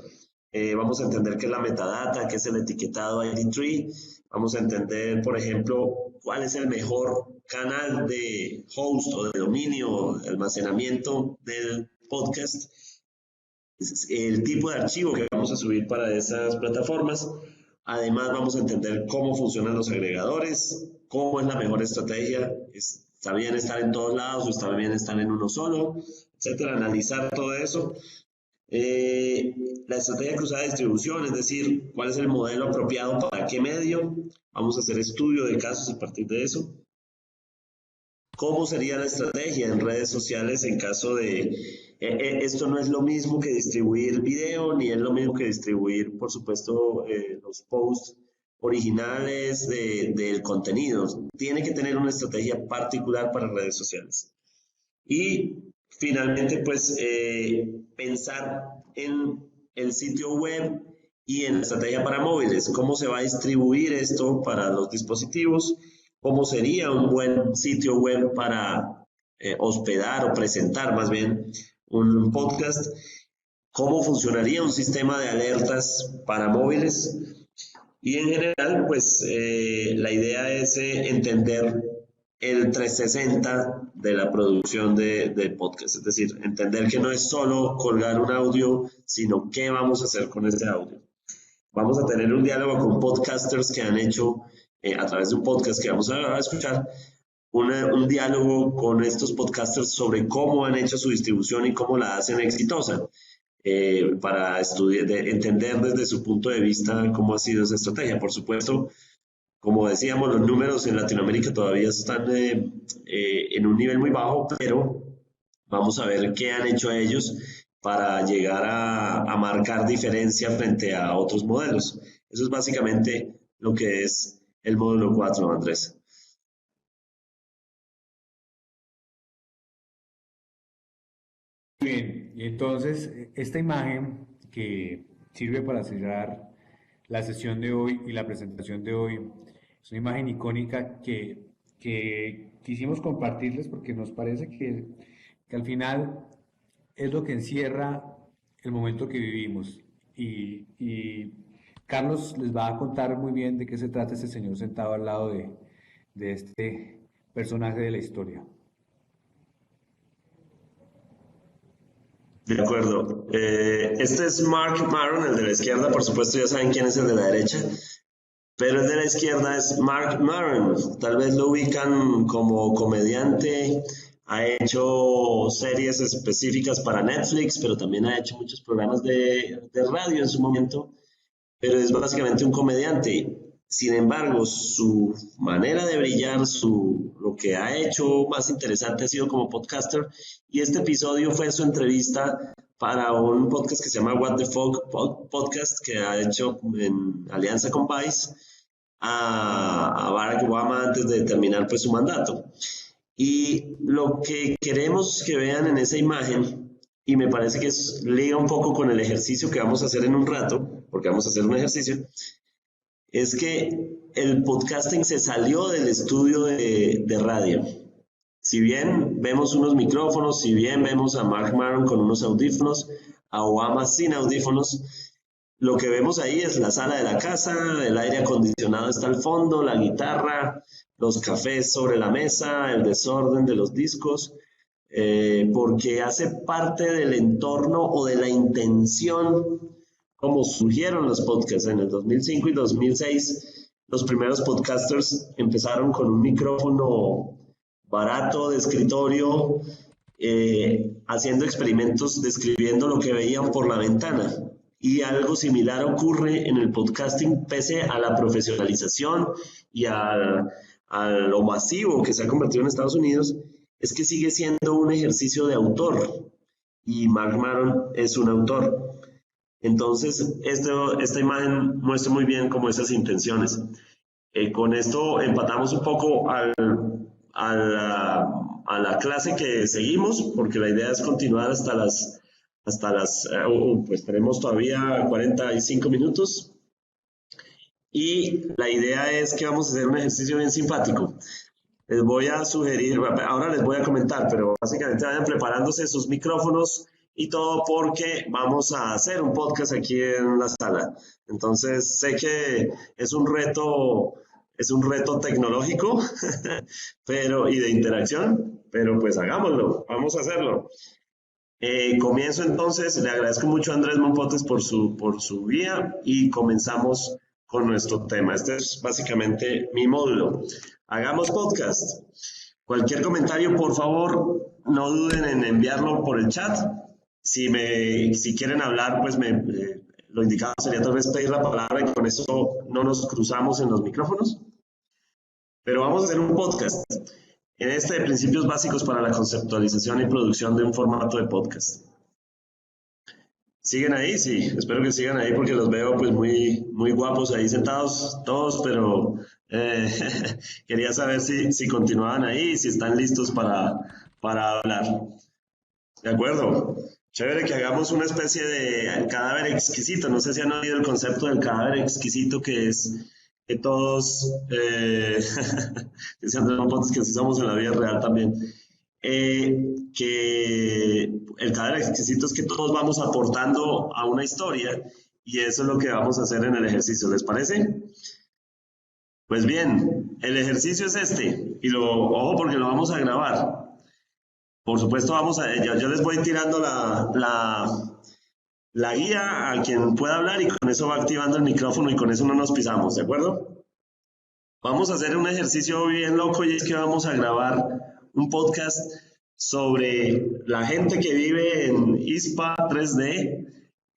Vamos a entender qué es la metadata, qué es el etiquetado ID tree. Vamos a entender, por ejemplo, cuál es el mejor canal de host o de dominio, de almacenamiento del podcast, el tipo de archivo que vamos a subir para esas plataformas. Además, vamos a entender cómo funcionan los agregadores, cómo es la mejor estrategia, está bien estar en todos lados o está bien estar en uno solo, etcétera. Analizar todo eso. La estrategia cruzada de distribución, es decir, cuál es el modelo apropiado para qué medio. Vamos a hacer estudio de casos a partir de eso. ¿Cómo sería la estrategia en redes sociales en caso de... esto no es lo mismo que distribuir video, ni es lo mismo que distribuir, por supuesto, los posts originales del contenido. Tiene que tener una estrategia particular para redes sociales. Y finalmente, pues, pensar en el sitio web y en la estrategia para móviles. ¿Cómo se va a distribuir esto para los dispositivos? ¿Cómo sería un buen sitio web para hospedar o presentar más bien un podcast? ¿Cómo funcionaría un sistema de alertas para móviles? Y en general, pues la idea es entender el 360 de la producción de podcast, es decir, entender que no es solo colgar un audio, sino qué vamos a hacer con ese audio. Vamos a tener un diálogo con podcasters que han hecho, a través de un podcast que vamos a escuchar, un diálogo con estos podcasters sobre cómo han hecho su distribución y cómo la hacen exitosa, para entender desde su punto de vista cómo ha sido esa estrategia. Por supuesto, Como decíamos, los números en Latinoamérica todavía están en un nivel muy bajo, pero vamos a ver qué han hecho ellos para llegar a marcar diferencia frente a otros modelos. Eso es básicamente lo que es el módulo 4, Andrés. Bien, y entonces esta imagen que sirve para cerrar la sesión de hoy y la presentación de hoy es una imagen icónica que quisimos compartirles porque nos parece que al final es lo que encierra el momento que vivimos. Y Carlos les va a contar muy bien de qué se trata este señor sentado al lado de este personaje de la historia. De acuerdo. Este es Mark Maron, el de la izquierda. Por supuesto, ya saben quién es el de la derecha. Pero el de la izquierda es Mark Maron. Tal vez lo ubican como comediante. Ha hecho series específicas para Netflix, pero también ha hecho muchos programas de radio en su momento. Pero es básicamente un comediante. Sin embargo, su manera de brillar, lo que ha hecho más interesante ha sido como podcaster. Y este episodio fue su entrevista para un podcast que se llama What the Fuck Podcast, que ha hecho en alianza con Vice a Barack Obama antes de terminar pues, su mandato. Y lo que queremos que vean en esa imagen, y me parece que liga un poco con el ejercicio que vamos a hacer en un rato, porque vamos a hacer un ejercicio, es que el podcasting se salió del estudio de radio. Si bien vemos unos micrófonos, si bien vemos a Mark Maron con unos audífonos, a Obama sin audífonos, lo que vemos ahí es la sala de la casa, el aire acondicionado está al fondo, la guitarra, los cafés sobre la mesa, el desorden de los discos, porque hace parte del entorno o de la intención como surgieron los podcasts. En el 2005 y 2006, los primeros podcasters empezaron con un micrófono barato de escritorio, haciendo experimentos, describiendo lo que veían por la ventana. Y algo similar ocurre en el podcasting, pese a la profesionalización y a lo masivo que se ha convertido en Estados Unidos, es que sigue siendo un ejercicio de autor. Y Mark Maron es un autor. Entonces, esta imagen muestra muy bien como esas intenciones. Con esto empatamos un poco a la clase que seguimos, porque la idea es continuar pues tenemos todavía 45 minutos. Y la idea es que vamos a hacer un ejercicio bien simpático. Les voy a sugerir, ahora les voy a comentar, pero básicamente vayan preparándose sus micrófonos y todo porque vamos a hacer un podcast aquí en la sala. Entonces sé que es un reto tecnológico y de interacción, pero pues hagámoslo, vamos a hacerlo. Comienzo entonces, le agradezco mucho a Andrés Mompotes por su guía y comenzamos con nuestro tema. Este es básicamente mi módulo. Hagamos podcast. Cualquier comentario, por favor, no duden en enviarlo por el chat. Si quieren hablar, pues lo indicado sería tal vez pedir la palabra y con eso no nos cruzamos en los micrófonos. Pero vamos a hacer un podcast en de principios básicos para la conceptualización y producción de un formato de podcast. ¿Siguen ahí? Sí, espero que sigan ahí porque los veo pues muy, muy guapos ahí sentados todos, pero quería saber si continuaban ahí, si están listos para hablar. ¿De acuerdo? Chévere que hagamos una especie de cadáver exquisito. No sé si han oído el concepto del cadáver exquisito, que es que todos, que así somos en la vida real también, que el cadáver exquisito es que todos vamos aportando a una historia y eso es lo que vamos a hacer en el ejercicio. ¿Les parece? Pues bien, el ejercicio es este, y ojo porque lo vamos a grabar. Por supuesto, yo les voy tirando la guía a quien pueda hablar y con eso va activando el micrófono y con eso no nos pisamos, ¿de acuerdo? Vamos a hacer un ejercicio bien loco y es que vamos a grabar un podcast sobre la gente que vive en ISPA 3D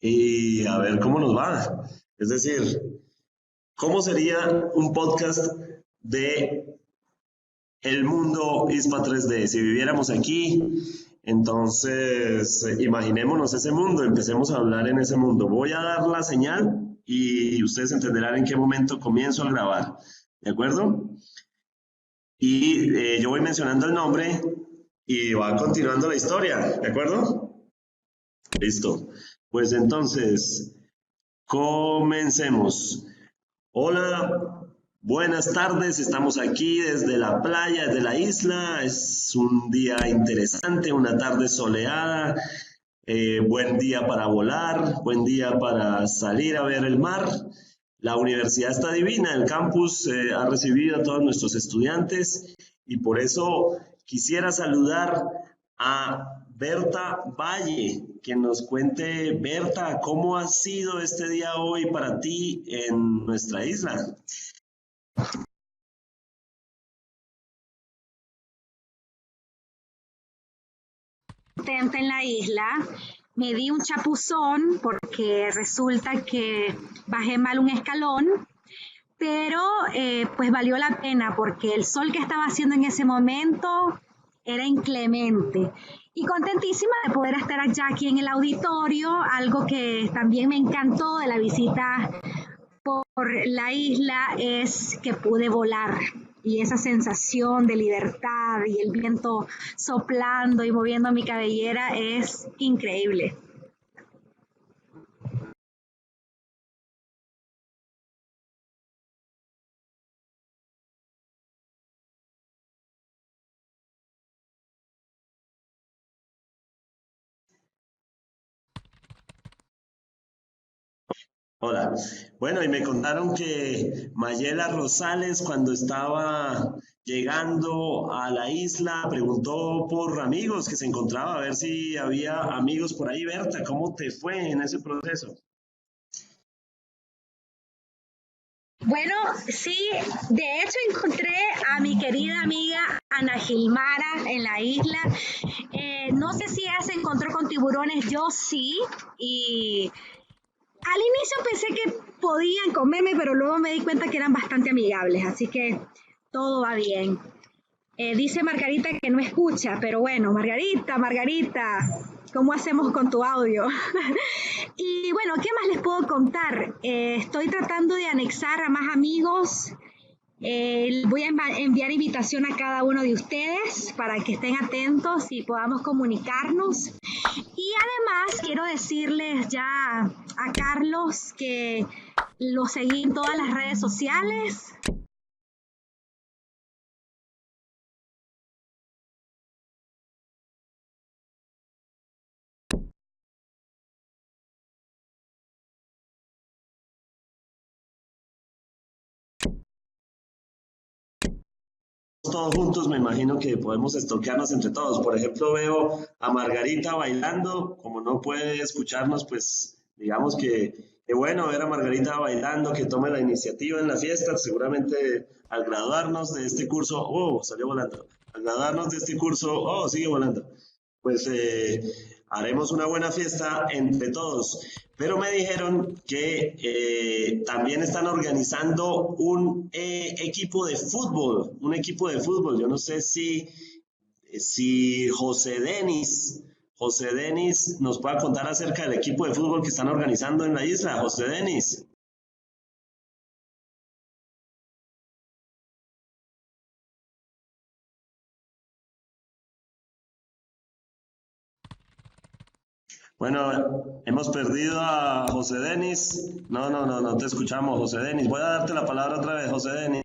y a ver cómo nos va. Es decir, ¿Cómo sería un podcast de el mundo ISPA 3D? Si viviéramos aquí, entonces imaginémonos ese mundo, empecemos a hablar en ese mundo. Voy a dar la señal y ustedes entenderán en qué momento comienzo a grabar, ¿de acuerdo? Y yo voy mencionando el nombre y va continuando la historia, ¿de acuerdo? Listo. Pues entonces, comencemos. Hola, buenas tardes. Estamos aquí desde la playa, desde la isla. Es un día interesante, una tarde soleada. Buen día para volar, buen día para salir a ver el mar. La universidad está divina, el campus ha recibido a todos nuestros estudiantes y por eso quisiera saludar a Berta Valle, que nos cuente, Berta, ¿cómo ha sido este día hoy para ti en nuestra isla? En la isla, me di un chapuzón porque resulta que bajé mal un escalón, pero pues valió la pena porque el sol que estaba haciendo en ese momento era inclemente. Y contentísima de poder estar allá aquí en el auditorio, algo que también me encantó de la visita por la isla es que pude volar y esa sensación de libertad y el viento soplando y moviendo mi cabellera es increíble. Hola. Bueno, y me contaron que Mayela Rosales, cuando estaba llegando a la isla, preguntó por amigos que se encontraba, a ver si había amigos por ahí. Berta, ¿cómo te fue en ese proceso? Bueno, sí, de hecho encontré a mi querida amiga Ana Gilmara en la isla. No sé si ella se encontró con tiburones, yo sí, y al inicio pensé que podían comerme, pero luego me di cuenta que eran bastante amigables, así que todo va bien. Dice Margarita que no escucha, pero bueno, Margarita, ¿cómo hacemos con tu audio? Y bueno, ¿qué más les puedo contar? Estoy tratando de anexar a más amigos. Voy a enviar invitación a cada uno de ustedes para que estén atentos y podamos comunicarnos. Y además quiero decirles ya a Carlos que lo seguí en todas las redes sociales. Todos juntos, me imagino que podemos estoquearnos entre todos. Por ejemplo, veo a Margarita bailando, como no puede escucharnos, pues digamos que bueno ver a Margarita bailando, que tome la iniciativa en la fiesta. Seguramente al graduarnos de este curso, oh, salió volando. Al graduarnos de este curso, oh, sigue volando. Pues haremos una buena fiesta entre todos. Pero me dijeron que también están organizando un equipo de fútbol, un equipo de fútbol. Yo no sé si José Denis nos pueda contar acerca del equipo de fútbol que están organizando en la isla. José Denis. Bueno, hemos perdido a José Denis. No te escuchamos, José Denis. Voy a darte la palabra otra vez, José Denis.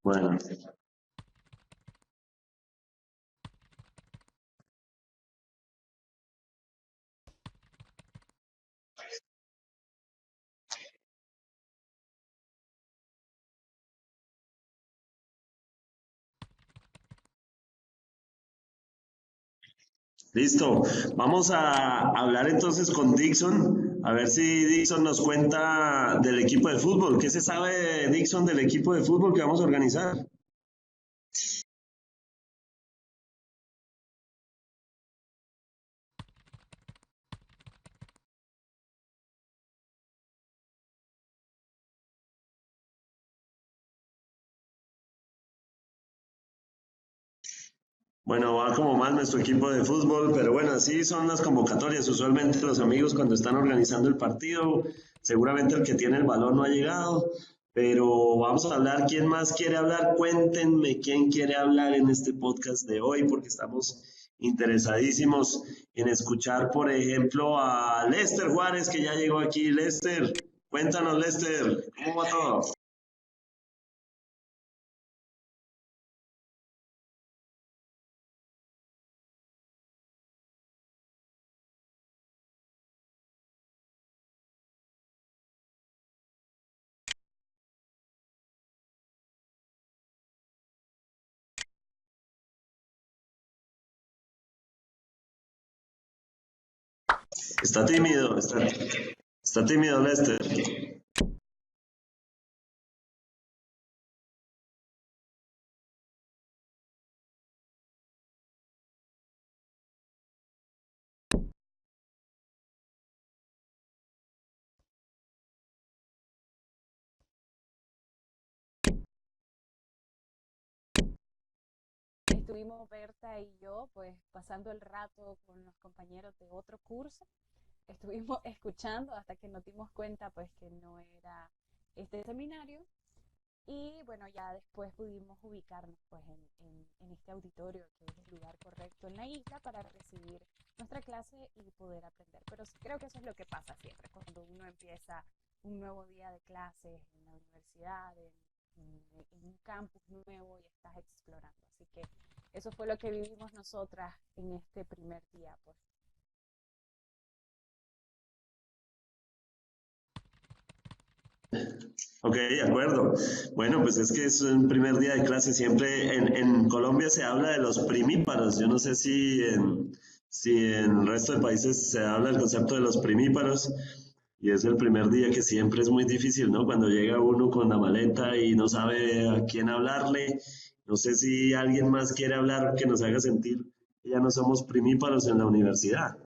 Bueno, listo. Vamos a hablar entonces con Dixon, a ver si Dixon nos cuenta del equipo de fútbol. ¿Qué se sabe, Dixon, del equipo de fútbol que vamos a organizar? Bueno, va como mal nuestro equipo de fútbol, pero bueno, así son las convocatorias. Usualmente los amigos cuando están organizando el partido, seguramente el que tiene el balón no ha llegado, pero vamos a hablar. ¿Quién más quiere hablar? Cuéntenme quién quiere hablar en este podcast de hoy, porque estamos interesadísimos en escuchar, por ejemplo, a Lester Juárez, que ya llegó aquí. Lester, cuéntanos, Lester, ¿cómo va todo? Está tímido, está tímido, Lester. Estuvimos Berta y yo pues pasando el rato con los compañeros de otro curso. Estuvimos escuchando hasta que nos dimos cuenta pues que no era este seminario y bueno, ya después pudimos ubicarnos pues en este auditorio que es el lugar correcto en la isla para recibir nuestra clase y poder aprender. Pero sí creo que eso es lo que pasa siempre cuando uno empieza un nuevo día de clases en la universidad, en un campus nuevo y estás explorando. Así que eso fue lo que vivimos nosotras en este primer día, pues. Ok, de acuerdo. Bueno, pues es que es un primer día de clase. Siempre en Colombia se habla de los primíparos. Yo no sé si en el resto de países se habla del concepto de los primíparos. Y es el primer día que siempre es muy difícil, ¿no? Cuando llega uno con la maleta y no sabe a quién hablarle. No sé si alguien más quiere hablar que nos haga sentir que ya no somos primíparos en la universidad.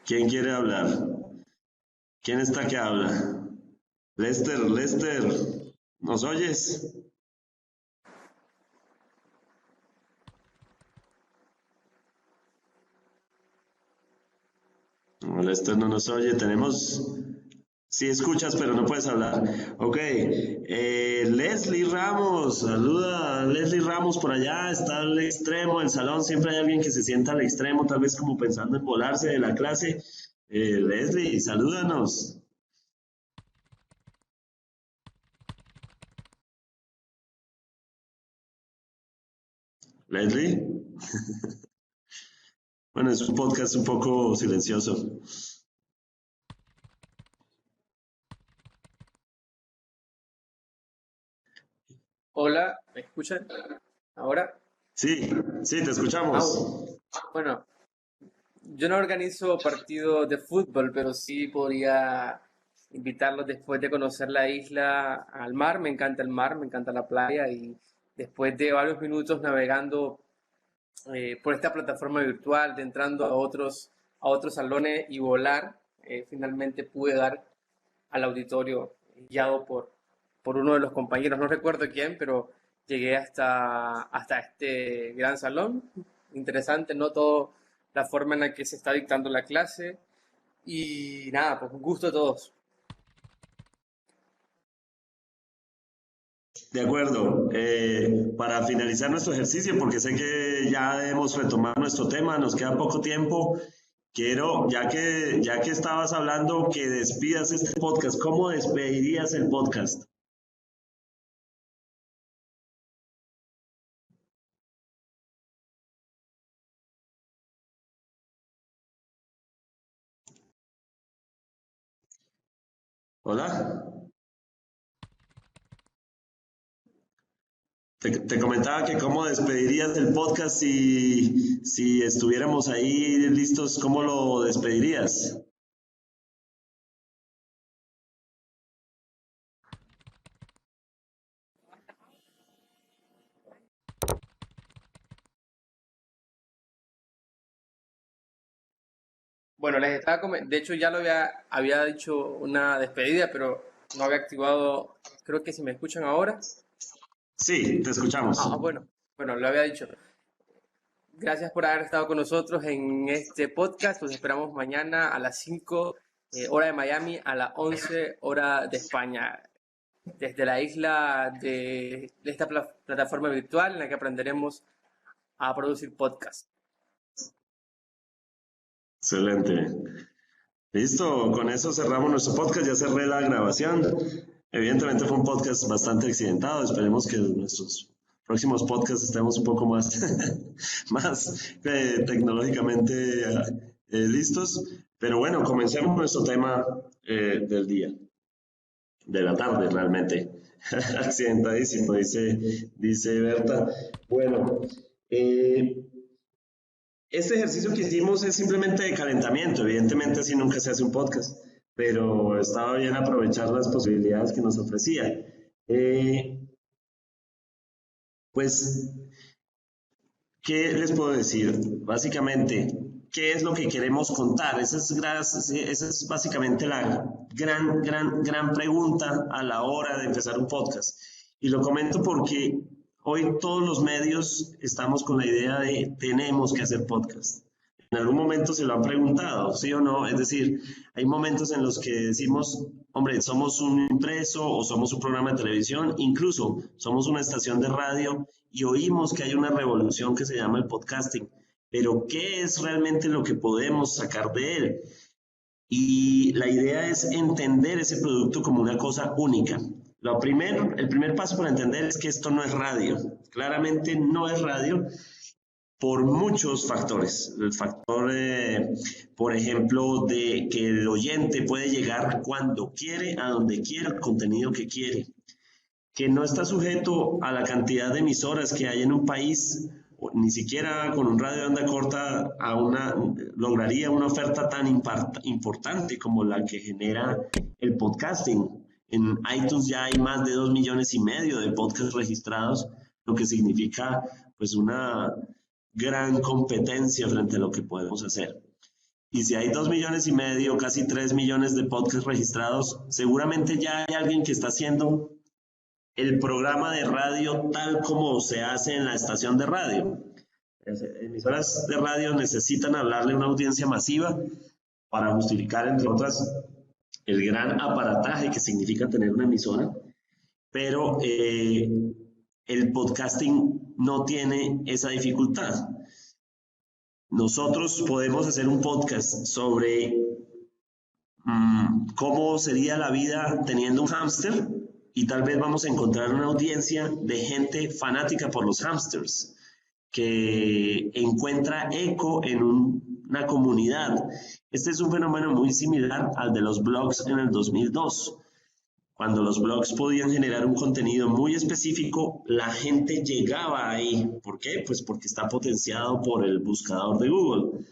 ¿Quién quiere hablar? ¿Quién está que habla? Lester, Lester, ¿nos oyes? No, Lester no nos oye. Sí escuchas, pero no puedes hablar. Ok, Leslie Ramos, saluda a Leslie Ramos por allá, está al extremo del salón. Siempre hay alguien que se sienta al extremo, tal vez como pensando en volarse de la clase. Leslie, salúdanos. Leslie. Bueno, es un podcast un poco silencioso. Hola, ¿me escuchan ahora? Sí, sí, te escuchamos. Bueno, yo no organizo partidos de fútbol, pero sí podría invitarlos después de conocer la isla al mar. Me encanta el mar, me encanta la playa y después de varios minutos navegando por esta plataforma virtual, de entrando a otros salones y volar, finalmente pude dar al auditorio guiado por uno de los compañeros, no recuerdo quién, pero llegué hasta este gran salón. Interesante, ¿no? Todo la forma en la que se está dictando la clase. Y nada, pues un gusto a todos. De acuerdo. Para finalizar nuestro ejercicio, porque sé que ya debemos retomar nuestro tema, nos queda poco tiempo. Quiero, ya que estabas hablando, que despidas este podcast. ¿Cómo despedirías el podcast? Hola. Te comentaba que cómo despedirías el podcast si estuviéramos ahí listos, ¿cómo lo despedirías? Bueno, de hecho ya lo había dicho una despedida, pero no había activado, creo que si me escuchan ahora. Sí, te escuchamos. Bueno, lo había dicho. Gracias por haber estado con nosotros en este podcast. Los esperamos mañana a las 5, hora de Miami, a las 11, hora de España, desde la isla de esta plataforma virtual en la que aprenderemos a producir podcast. Excelente. Listo, con eso cerramos nuestro podcast. Ya cerré la grabación. Evidentemente fue un podcast bastante accidentado. Esperemos que en nuestros próximos podcasts estemos un poco más, tecnológicamente listos. Pero bueno, comencemos nuestro tema del día, de la tarde realmente. Accidentadísimo, dice Berta. Bueno, este ejercicio que hicimos es simplemente de calentamiento. Evidentemente así nunca se hace un podcast, pero estaba bien aprovechar las posibilidades que nos ofrecía. Pues, ¿qué les puedo decir? Básicamente, ¿qué es lo que queremos contar? Esa es básicamente la gran pregunta a la hora de empezar un podcast. Y lo comento porque hoy todos los medios estamos con la idea de tenemos que hacer podcast. En algún momento se lo han preguntado, ¿sí o no? Es decir, hay momentos en los que decimos, hombre, somos un impreso o somos un programa de televisión, incluso somos una estación de radio y oímos que hay una revolución que se llama el podcasting. Pero, ¿qué es realmente lo que podemos sacar de él? Y la idea es entender ese producto como una cosa única. El primer paso para entender es que esto no es radio. Claramente no es radio por muchos factores. El factor, por ejemplo, de que el oyente puede llegar cuando quiere, a donde quiera, el contenido que quiere. Que no está sujeto a la cantidad de emisoras que hay en un país, ni siquiera con un radio de onda corta lograría una oferta tan importante como la que genera el podcasting. En iTunes ya hay más de 2,5 millones de podcasts registrados, lo que significa pues una gran competencia frente a lo que podemos hacer. Y si hay 2,5 millones, casi 3 millones de podcasts registrados, seguramente ya hay alguien que está haciendo el programa de radio tal como se hace en la estación de radio. Las emisoras de radio necesitan hablarle a una audiencia masiva para justificar, entre otras, el gran aparataje que significa tener una emisora, pero el podcasting no tiene esa dificultad. Nosotros podemos hacer un podcast sobre cómo sería la vida teniendo un hámster y tal vez vamos a encontrar una audiencia de gente fanática por los hámsters que encuentra eco en una comunidad. Este es un fenómeno muy similar al de los blogs en el 2002. Cuando los blogs podían generar un contenido muy específico, la gente llegaba ahí. ¿Por qué? Pues porque está potenciado por el buscador de Google.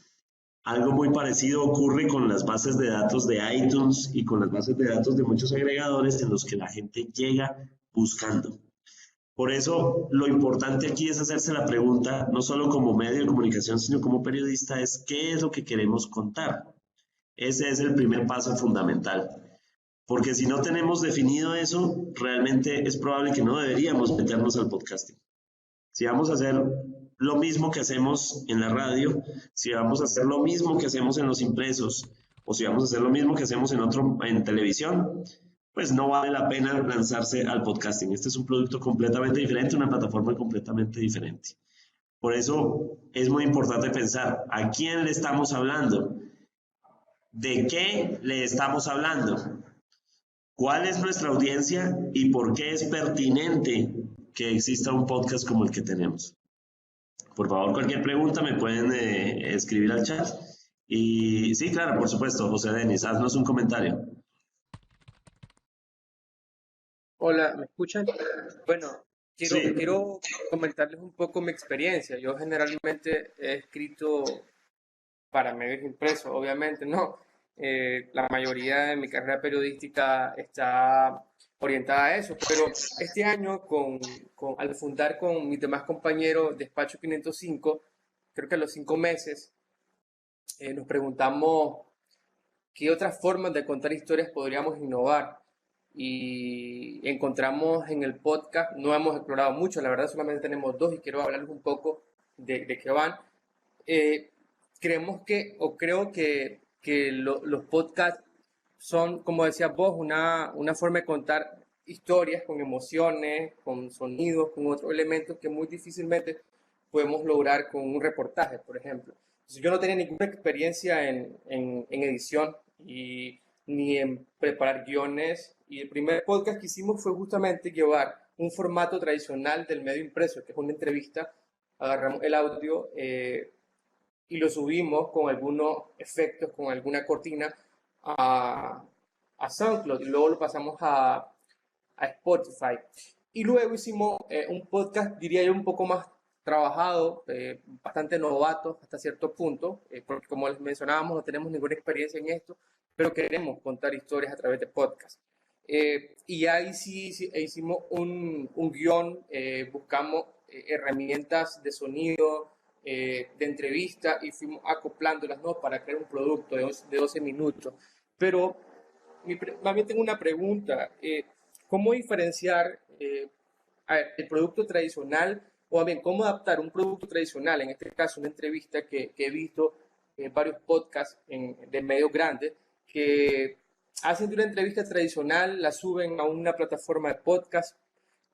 Algo muy parecido ocurre con las bases de datos de iTunes y con las bases de datos de muchos agregadores en los que la gente llega buscando. Por eso, lo importante aquí es hacerse la pregunta, no solo como medio de comunicación, sino como periodista, es ¿qué es lo que queremos contar? Ese es el primer paso fundamental. Porque si no tenemos definido eso, realmente es probable que no deberíamos meternos al podcasting. Si vamos a hacer lo mismo que hacemos en la radio, si vamos a hacer lo mismo que hacemos en los impresos, o si vamos a hacer lo mismo que hacemos en televisión, pues no vale la pena lanzarse al podcasting. Este es un producto completamente diferente, una plataforma completamente diferente. Por eso es muy importante pensar, ¿a quién le estamos hablando? ¿De qué le estamos hablando? ¿Cuál es nuestra audiencia y por qué es pertinente que exista un podcast como el que tenemos? Por favor, cualquier pregunta me pueden escribir al chat. Y sí, claro, por supuesto, José Denis, haznos un comentario. Hola, ¿me escuchan? Bueno, Sí. quiero comentarles un poco mi experiencia. Yo generalmente he escrito para medios impresos, obviamente, no. La mayoría de mi carrera periodística está orientada a eso, pero este año, al fundar con mis demás compañeros Despacho 505, creo que a los 5 meses, nos preguntamos qué otras formas de contar historias podríamos innovar. Y encontramos en el podcast, no hemos explorado mucho, la verdad solamente tenemos 2 y quiero hablarles un poco de qué van. Creo que los podcasts son, como decías vos, una forma de contar historias con emociones, con sonidos, con otros elementos que muy difícilmente podemos lograr con un reportaje, por ejemplo. Entonces, yo no tenía ninguna experiencia en edición ni en preparar guiones, y el primer podcast que hicimos fue justamente llevar un formato tradicional del medio impreso, que es una entrevista, agarramos el audio y lo subimos con algunos efectos, con alguna cortina a SoundCloud, y luego lo pasamos a Spotify. Y luego hicimos un podcast, diría yo, un poco más trabajado, bastante novato hasta cierto punto, porque como les mencionábamos, no tenemos ninguna experiencia en esto, pero queremos contar historias a través de podcast. Y ahí sí hicimos un guión, buscamos herramientas de sonido, de entrevista, y fuimos acoplándolas, ¿no?, para crear un producto de 12 minutos. Pero más bien tengo una pregunta. ¿Cómo diferenciar el producto tradicional, o bien cómo adaptar un producto tradicional, en este caso una entrevista que he visto en varios podcasts de medios grandes, que hacen de una entrevista tradicional, la suben a una plataforma de podcast,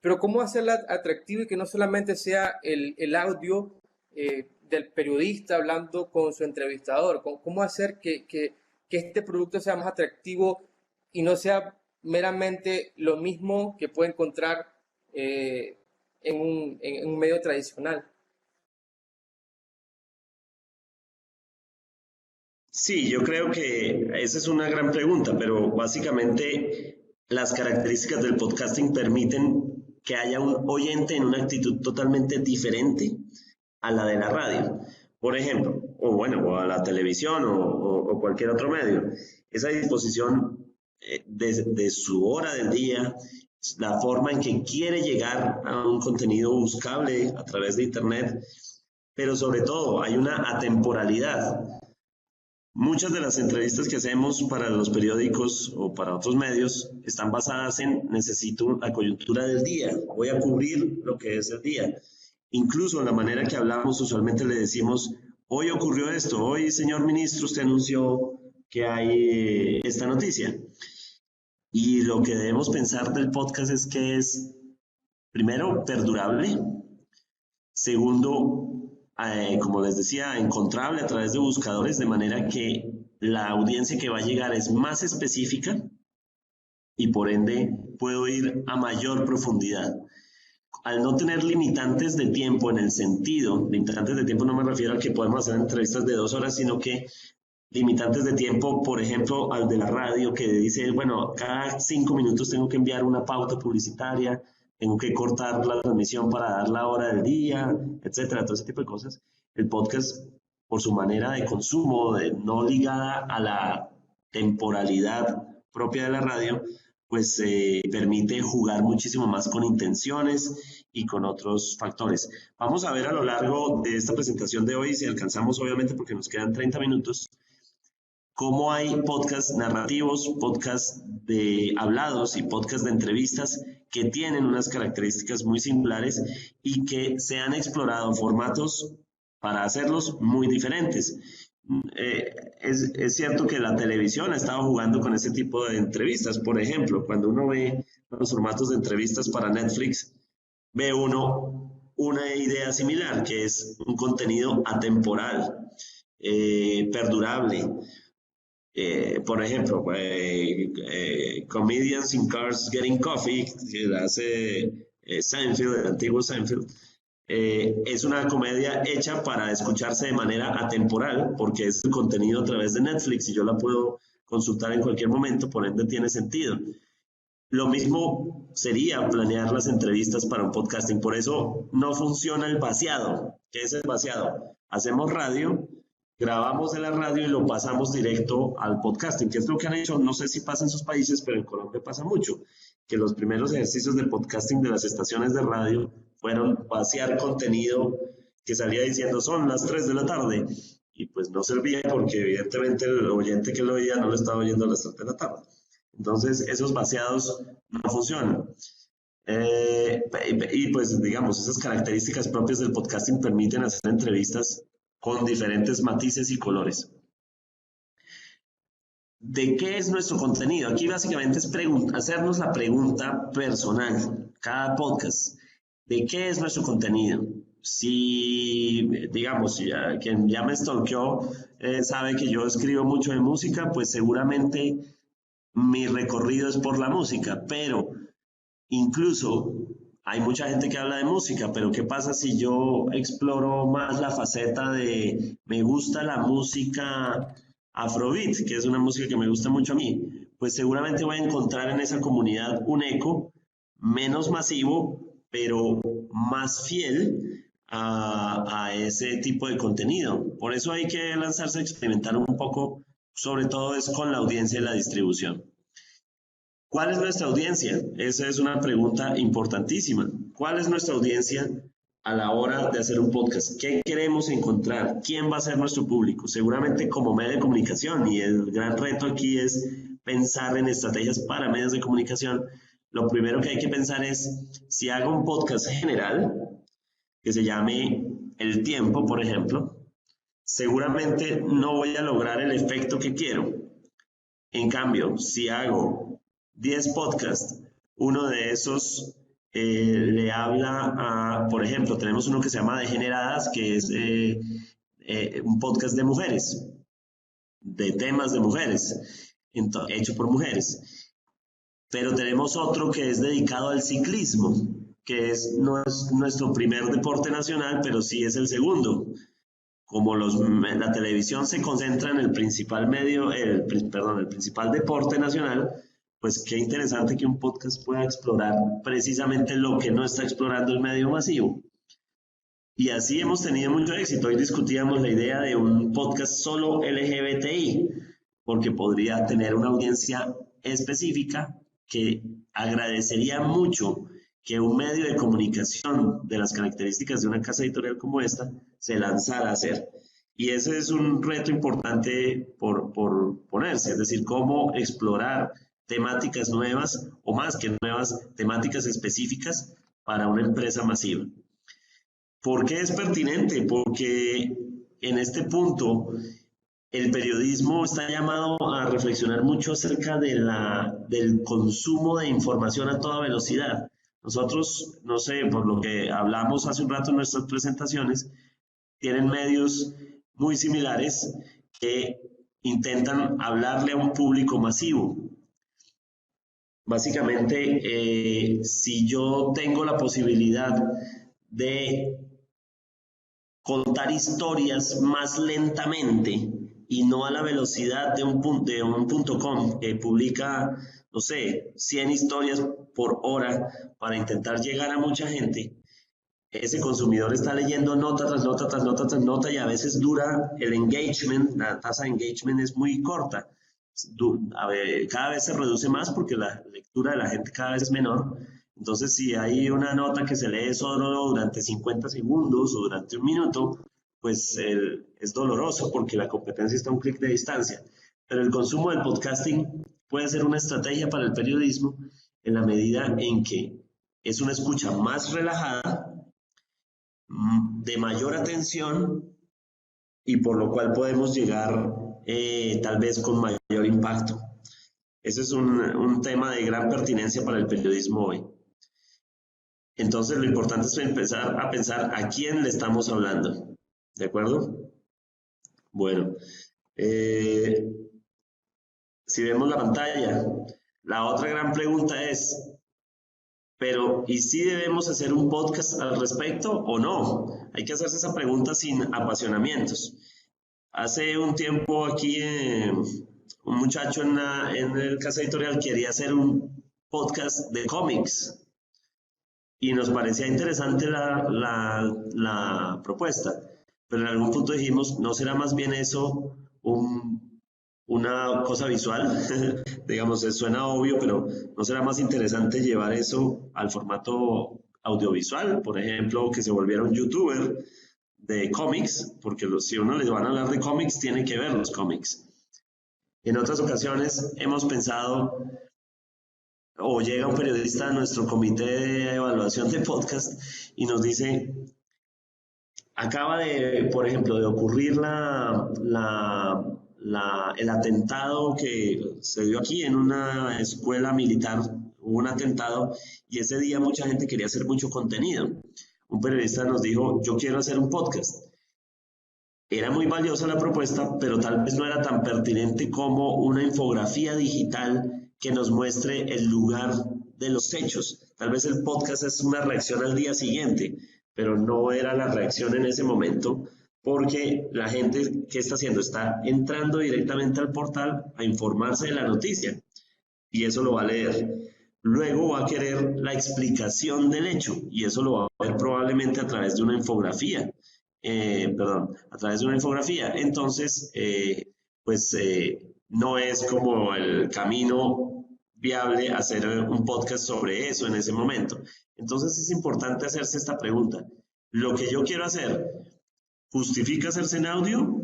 pero cómo hacerla atractiva y que no solamente sea el audio del periodista hablando con su entrevistador? ¿Cómo hacer que este producto sea más atractivo y no sea meramente lo mismo que puede encontrar en un medio tradicional? Sí, yo creo que esa es una gran pregunta, pero básicamente las características del podcasting permiten que haya un oyente en una actitud totalmente diferente a la de la radio, por ejemplo, o a la televisión o cualquier otro medio. Esa disposición de su hora del día, la forma en que quiere llegar a un contenido buscable a través de Internet, pero sobre todo hay una atemporalidad. Muchas de las entrevistas que hacemos para los periódicos o para otros medios están basadas en necesito la coyuntura del día, voy a cubrir lo que es el día. Incluso en la manera que hablamos usualmente le decimos, hoy ocurrió esto, hoy señor ministro usted anunció que hay esta noticia. Y lo que debemos pensar del podcast es que es, primero, perdurable, segundo, como les decía, encontrable a través de buscadores, de manera que la audiencia que va a llegar es más específica y por ende puedo ir a mayor profundidad. Al no tener limitantes de tiempo, en el sentido, limitantes de tiempo no me refiero a que podemos hacer entrevistas de 2 horas, sino que limitantes de tiempo, por ejemplo, al de la radio, que dice, bueno, cada 5 minutos tengo que enviar una pauta publicitaria, tengo que cortar la transmisión para dar la hora del día, etcétera, todo ese tipo de cosas. El podcast, por su manera de consumo, no ligada a la temporalidad propia de la radio, pues permite jugar muchísimo más con intenciones y con otros factores. Vamos a ver a lo largo de esta presentación de hoy, si alcanzamos obviamente porque nos quedan 30 minutos, cómo hay podcasts narrativos, podcasts de hablados y podcasts de entrevistas que tienen unas características muy singulares y que se han explorado formatos para hacerlos muy diferentes. Es cierto que la televisión ha estado jugando con ese tipo de entrevistas. Por ejemplo, cuando uno ve los formatos de entrevistas para Netflix, ve uno una idea similar, que es un contenido atemporal, perdurable. Por ejemplo, Comedians in Cars Getting Coffee, que hace Seinfeld, el antiguo Seinfeld, es una comedia hecha para escucharse de manera atemporal, porque es el contenido a través de Netflix y yo la puedo consultar en cualquier momento, por ende tiene sentido. Lo mismo sería planear las entrevistas para un podcasting, por eso no funciona el vaciado. ¿Qué es el vaciado? Hacemos radio, grabamos de la radio y lo pasamos directo al podcasting, que es lo que han hecho, no sé si pasa en sus países, pero en Colombia pasa mucho, que los primeros ejercicios de podcasting de las estaciones de radio fueron vaciar contenido que salía diciendo son las 3 de la tarde, y pues no servía porque evidentemente el oyente que lo oía no lo estaba oyendo a las 3 de la tarde. Entonces esos vaciados no funcionan. Y pues digamos, esas características propias del podcasting permiten hacer entrevistas con diferentes matices y colores. ¿De qué es nuestro contenido? Aquí básicamente es hacernos la pregunta personal, cada podcast. ¿De qué es nuestro contenido? Si, digamos, quien ya me stalkeó sabe que yo escribo mucho de música, pues seguramente mi recorrido es por la música, pero incluso hay mucha gente que habla de música, pero ¿qué pasa si yo exploro más la faceta de me gusta la música Afrobeat, que es una música que me gusta mucho a mí? Pues seguramente voy a encontrar en esa comunidad un eco menos masivo, pero más fiel a ese tipo de contenido. Por eso hay que lanzarse a experimentar un poco, sobre todo es con la audiencia y la distribución. ¿Cuál es nuestra audiencia? Esa es una pregunta importantísima. ¿Cuál es nuestra audiencia a la hora de hacer un podcast? ¿Qué queremos encontrar? ¿Quién va a ser nuestro público? Seguramente como medio de comunicación, y el gran reto aquí es pensar en estrategias para medios de comunicación. Lo primero que hay que pensar es, si hago un podcast general, que se llame El Tiempo, por ejemplo, seguramente no voy a lograr el efecto que quiero. En cambio, si hago 10 podcasts, uno de esos le habla a, por ejemplo, tenemos uno que se llama Degeneradas, que es un podcast de mujeres, de temas de mujeres, hecho por mujeres. Pero tenemos otro que es dedicado al ciclismo, que no es nuestro primer deporte nacional, pero sí es el segundo. Como la televisión se concentra en el principal el principal deporte nacional, pues qué interesante que un podcast pueda explorar precisamente lo que no está explorando el medio masivo. Y así hemos tenido mucho éxito. Hoy discutíamos la idea de un podcast solo LGBTI, porque podría tener una audiencia específica que agradecería mucho que un medio de comunicación de las características de una casa editorial como esta se lanzara a hacer. Y ese es un reto importante por ponerse, es decir, cómo explorar temáticas nuevas o más que nuevas, temáticas específicas para una empresa masiva. ¿Por qué es pertinente? Porque en este punto el periodismo está llamado a reflexionar mucho acerca del consumo de información a toda velocidad. Nosotros, no sé, por lo que hablamos hace un rato en nuestras presentaciones, tienen medios muy similares que intentan hablarle a un público masivo. Básicamente, si yo tengo la posibilidad de contar historias más lentamente y no a la velocidad de un .com que publica, no sé, 100 historias por hora para intentar llegar a mucha gente, ese consumidor está leyendo nota tras nota tras nota tras nota y a veces dura el engagement, la tasa de engagement es muy corta. Cada vez se reduce más porque la lectura de la gente cada vez es menor. Entonces, si hay una nota que se lee solo durante 50 segundos o durante un minuto, pues es doloroso porque la competencia está a un clic de distancia. Pero el consumo del podcasting puede ser una estrategia para el periodismo en la medida en que es una escucha más relajada, de mayor atención y por lo cual podemos llegar tal vez con mayor impacto. Ese es un tema de gran pertinencia para el periodismo hoy. Entonces, lo importante es empezar a pensar a quién le estamos hablando. ¿De acuerdo? Bueno, si vemos la pantalla, la otra gran pregunta es, pero ¿y si debemos hacer un podcast al respecto o no? Hay que hacerse esa pregunta sin apasionamientos. Hace un tiempo aquí un muchacho en el casa editorial quería hacer un podcast de cómics y nos parecía interesante la propuesta, pero en algún punto dijimos, ¿no será más bien eso una cosa visual? Digamos, suena obvio, pero ¿no será más interesante llevar eso al formato audiovisual? Por ejemplo, que se volviera un youtuber de cómics, porque si uno les van a hablar de cómics, tiene que ver los cómics. En otras ocasiones hemos pensado, o llega un periodista a nuestro comité de evaluación de podcast y nos dice, acaba de, por ejemplo, de ocurrir el atentado que se dio aquí en una escuela militar, hubo un atentado y ese día mucha gente quería hacer mucho contenido. Un periodista nos dijo, yo quiero hacer un podcast. Era muy valiosa la propuesta, pero tal vez no era tan pertinente como una infografía digital que nos muestre el lugar de los hechos. Tal vez el podcast es una reacción al día siguiente, pero no era la reacción en ese momento, porque la gente, ¿qué está haciendo? Está entrando directamente al portal a informarse de la noticia, y eso lo va a leer. Luego va a querer la explicación del hecho, y eso lo va a ver probablemente a través de una infografía. A través de una infografía. Entonces, no es como el camino viable hacer un podcast sobre eso en ese momento. Entonces es importante hacerse esta pregunta. ¿Lo que yo quiero hacer justifica hacerse en audio?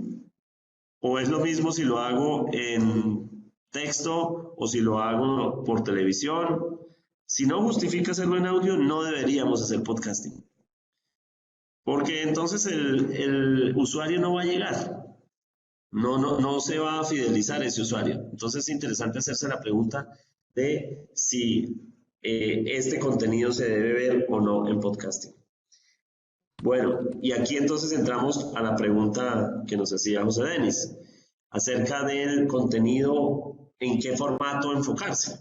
¿O es lo mismo si lo hago en texto o si lo hago por televisión? Si no justifica hacerlo en audio, no deberíamos hacer podcasting. Porque entonces el usuario no va a llegar, no se va a fidelizar ese usuario. Entonces es interesante hacerse la pregunta de si este contenido se debe ver o no en podcasting. Bueno, y aquí entonces entramos a la pregunta que nos hacía José Denis, acerca del contenido, en qué formato enfocarse.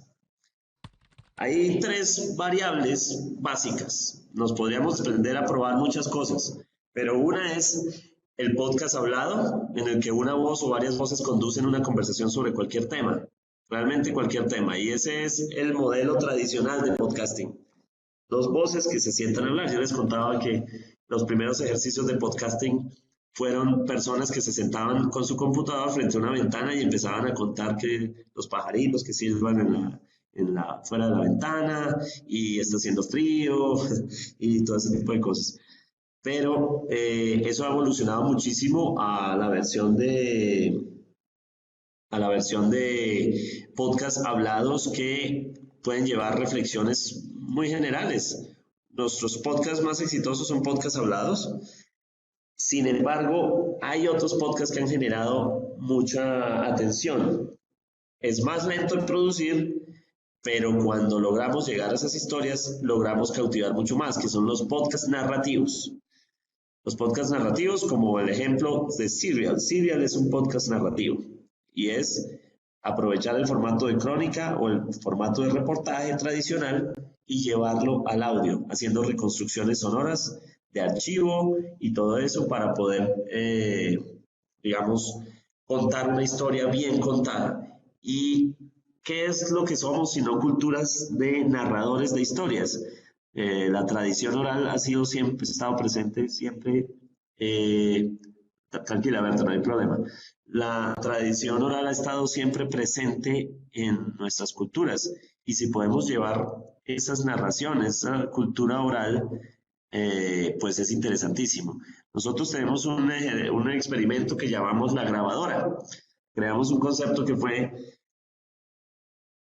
Hay tres variables básicas. Nos podríamos aprender a probar muchas cosas, pero una es el podcast hablado, en el que una voz o varias voces conducen una conversación sobre cualquier tema, realmente cualquier tema, y ese es el modelo tradicional de podcasting. Dos voces que se sientan a hablar. Yo les contaba que los primeros ejercicios de podcasting fueron personas que se sentaban con su computadora frente a una ventana y empezaban a contar que los pajaritos que silban fuera de la ventana y está haciendo frío y todo ese tipo de cosas. Pero eso ha evolucionado muchísimo a la versión de podcast hablados que pueden llevar reflexiones muy generales. Nuestros podcasts más exitosos son podcasts hablados. Sin embargo, hay otros podcasts que han generado mucha atención. Es más lento en producir, pero cuando logramos llegar a esas historias, logramos cautivar mucho más, que son los podcasts narrativos. Los podcasts narrativos, como el ejemplo de Serial. Serial es un podcast narrativo y es aprovechar el formato de crónica o el formato de reportaje tradicional y llevarlo al audio, haciendo reconstrucciones sonoras de archivo y todo eso para poder, contar una historia bien contada. ¿Y qué es lo que somos sino culturas de narradores de historias? La tradición oral ha sido siempre, estado presente siempre. Tranquila, Berta, no hay problema. La tradición oral ha estado siempre presente en nuestras culturas, y si podemos llevar esas narraciones, esa cultura oral, pues es interesantísimo. Nosotros tenemos un experimento que llamamos la grabadora. Creamos un concepto que fue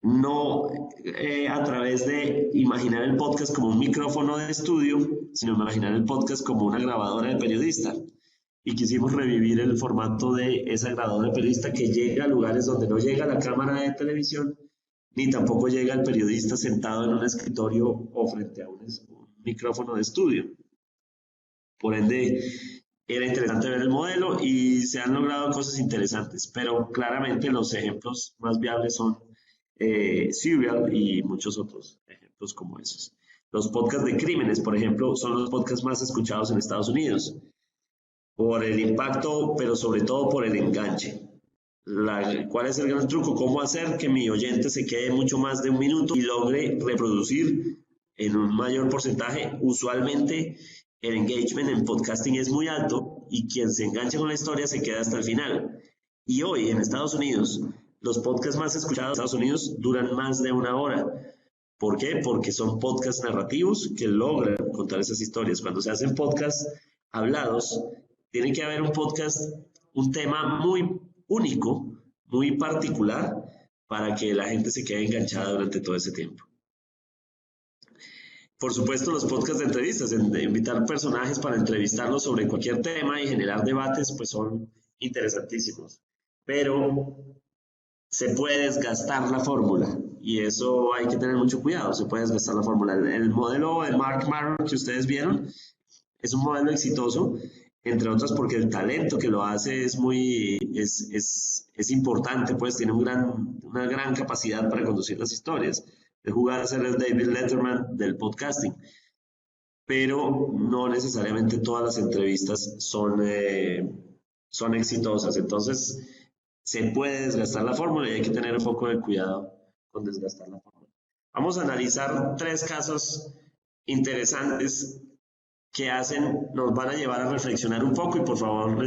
no a través de imaginar el podcast como un micrófono de estudio, sino imaginar el podcast como una grabadora de periodista. Y quisimos revivir el formato de esa grabadora de periodista que llega a lugares donde no llega la cámara de televisión, ni tampoco llega el periodista sentado en un escritorio o frente a un micrófono de estudio. Por ende, era interesante ver el modelo y se han logrado cosas interesantes, pero claramente los ejemplos más viables son Serial y muchos otros ejemplos como esos. Los podcasts de crímenes, por ejemplo, son los podcasts más escuchados en Estados Unidos por el impacto, pero sobre todo por el enganche. ¿Cuál es el gran truco? ¿Cómo hacer que mi oyente se quede mucho más de un minuto y logre reproducir en un mayor porcentaje? Usualmente el engagement en podcasting es muy alto y quien se engancha con la historia se queda hasta el final. Y hoy en Estados Unidos, los podcasts más escuchados en Estados Unidos duran más de una hora. ¿Por qué? Porque son podcasts narrativos que logran contar esas historias. Cuando se hacen podcasts hablados, tiene que haber un podcast, un tema muy único, muy particular, para que la gente se quede enganchada durante todo ese tiempo. Por supuesto, los podcasts de entrevistas, invitar personajes para entrevistarlos sobre cualquier tema y generar debates, pues son interesantísimos. Pero se puede desgastar la fórmula y eso hay que tener mucho cuidado, se puede desgastar la fórmula. El modelo de Mark Maron que ustedes vieron es un modelo exitoso, entre otras porque el talento que lo hace es importante, pues tiene una gran capacidad para conducir las historias. De jugar a ser el David Letterman del podcasting, pero no necesariamente todas las entrevistas son exitosas. Entonces se puede desgastar la fórmula y hay que tener un poco de cuidado con desgastar la fórmula. Vamos a analizar 3 casos interesantes que nos van a llevar a reflexionar un poco y por favor,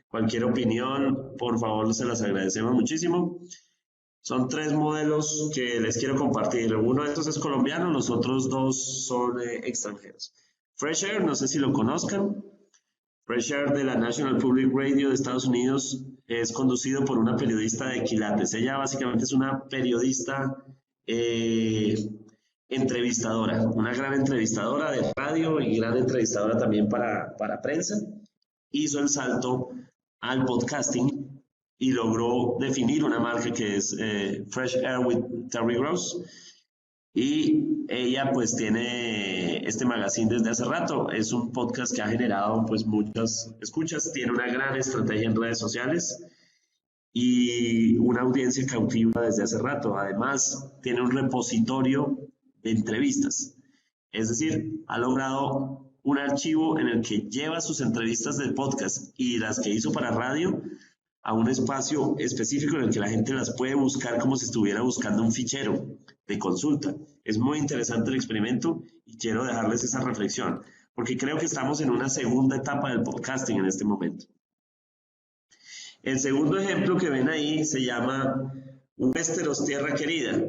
cualquier opinión, por favor, se las agradecemos muchísimo. Son 3 modelos que les quiero compartir. Uno de estos es colombiano, los otros 2 son extranjeros. Fresh Air, no sé si lo conozcan. Fresh Air de la National Public Radio de Estados Unidos es conducido por una periodista de Quilates. Ella básicamente es una periodista entrevistadora, una gran entrevistadora de radio y gran entrevistadora también para prensa. Hizo el salto al podcasting y logró definir una marca que es Fresh Air with Terry Gross. Y ella pues tiene este magazine desde hace rato. Es un podcast que ha generado pues muchas escuchas, tiene una gran estrategia en redes sociales y una audiencia cautiva desde hace rato. Además, tiene un repositorio de entrevistas. Es decir, ha logrado un archivo en el que lleva sus entrevistas del podcast y las que hizo para radio a un espacio específico en el que la gente las puede buscar como si estuviera buscando un fichero de consulta. Es muy interesante el experimento y quiero dejarles esa reflexión, porque creo que estamos en una segunda etapa del podcasting en este momento. El segundo ejemplo que ven ahí se llama Westeros, Tierra Querida.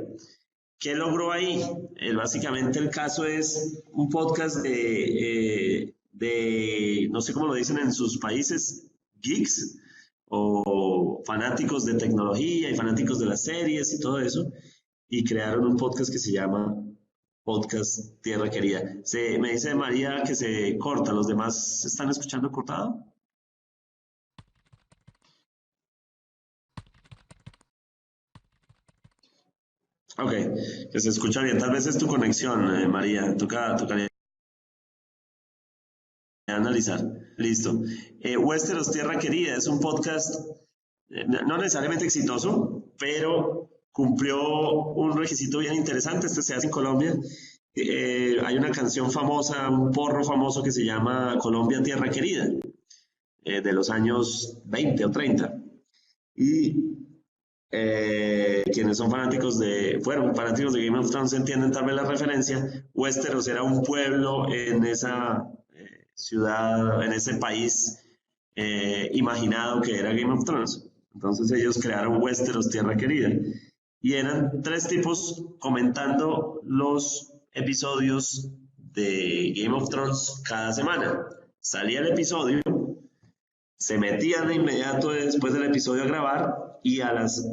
¿Qué logró ahí? Básicamente el caso es un podcast de no sé cómo lo dicen en sus países, geeks, o fanáticos de tecnología y fanáticos de las series y todo eso, y crearon un podcast que se llama Podcast Tierra Querida. Me dice María que se corta, ¿los demás están escuchando cortado? Ok, que se escucha bien, tal vez es tu conexión, María, tocaría analizar. Listo. Westeros, Tierra Querida es un podcast no necesariamente exitoso, pero cumplió un requisito bien interesante. Este se hace en Colombia. Hay una canción famosa, un porro famoso que se llama Colombia, Tierra Querida, de los años 20 o 30. Y quienes fueron fanáticos de Game of Thrones entienden tal vez la referencia. Westeros era un pueblo en esa ciudad, en ese país imaginado que era Game of Thrones. Entonces ellos crearon Westeros, Tierra Querida. y eran 3 tipos comentando los episodios de Game of Thrones cada semana. Salía el episodio, se metían de inmediato después del episodio a grabar y a las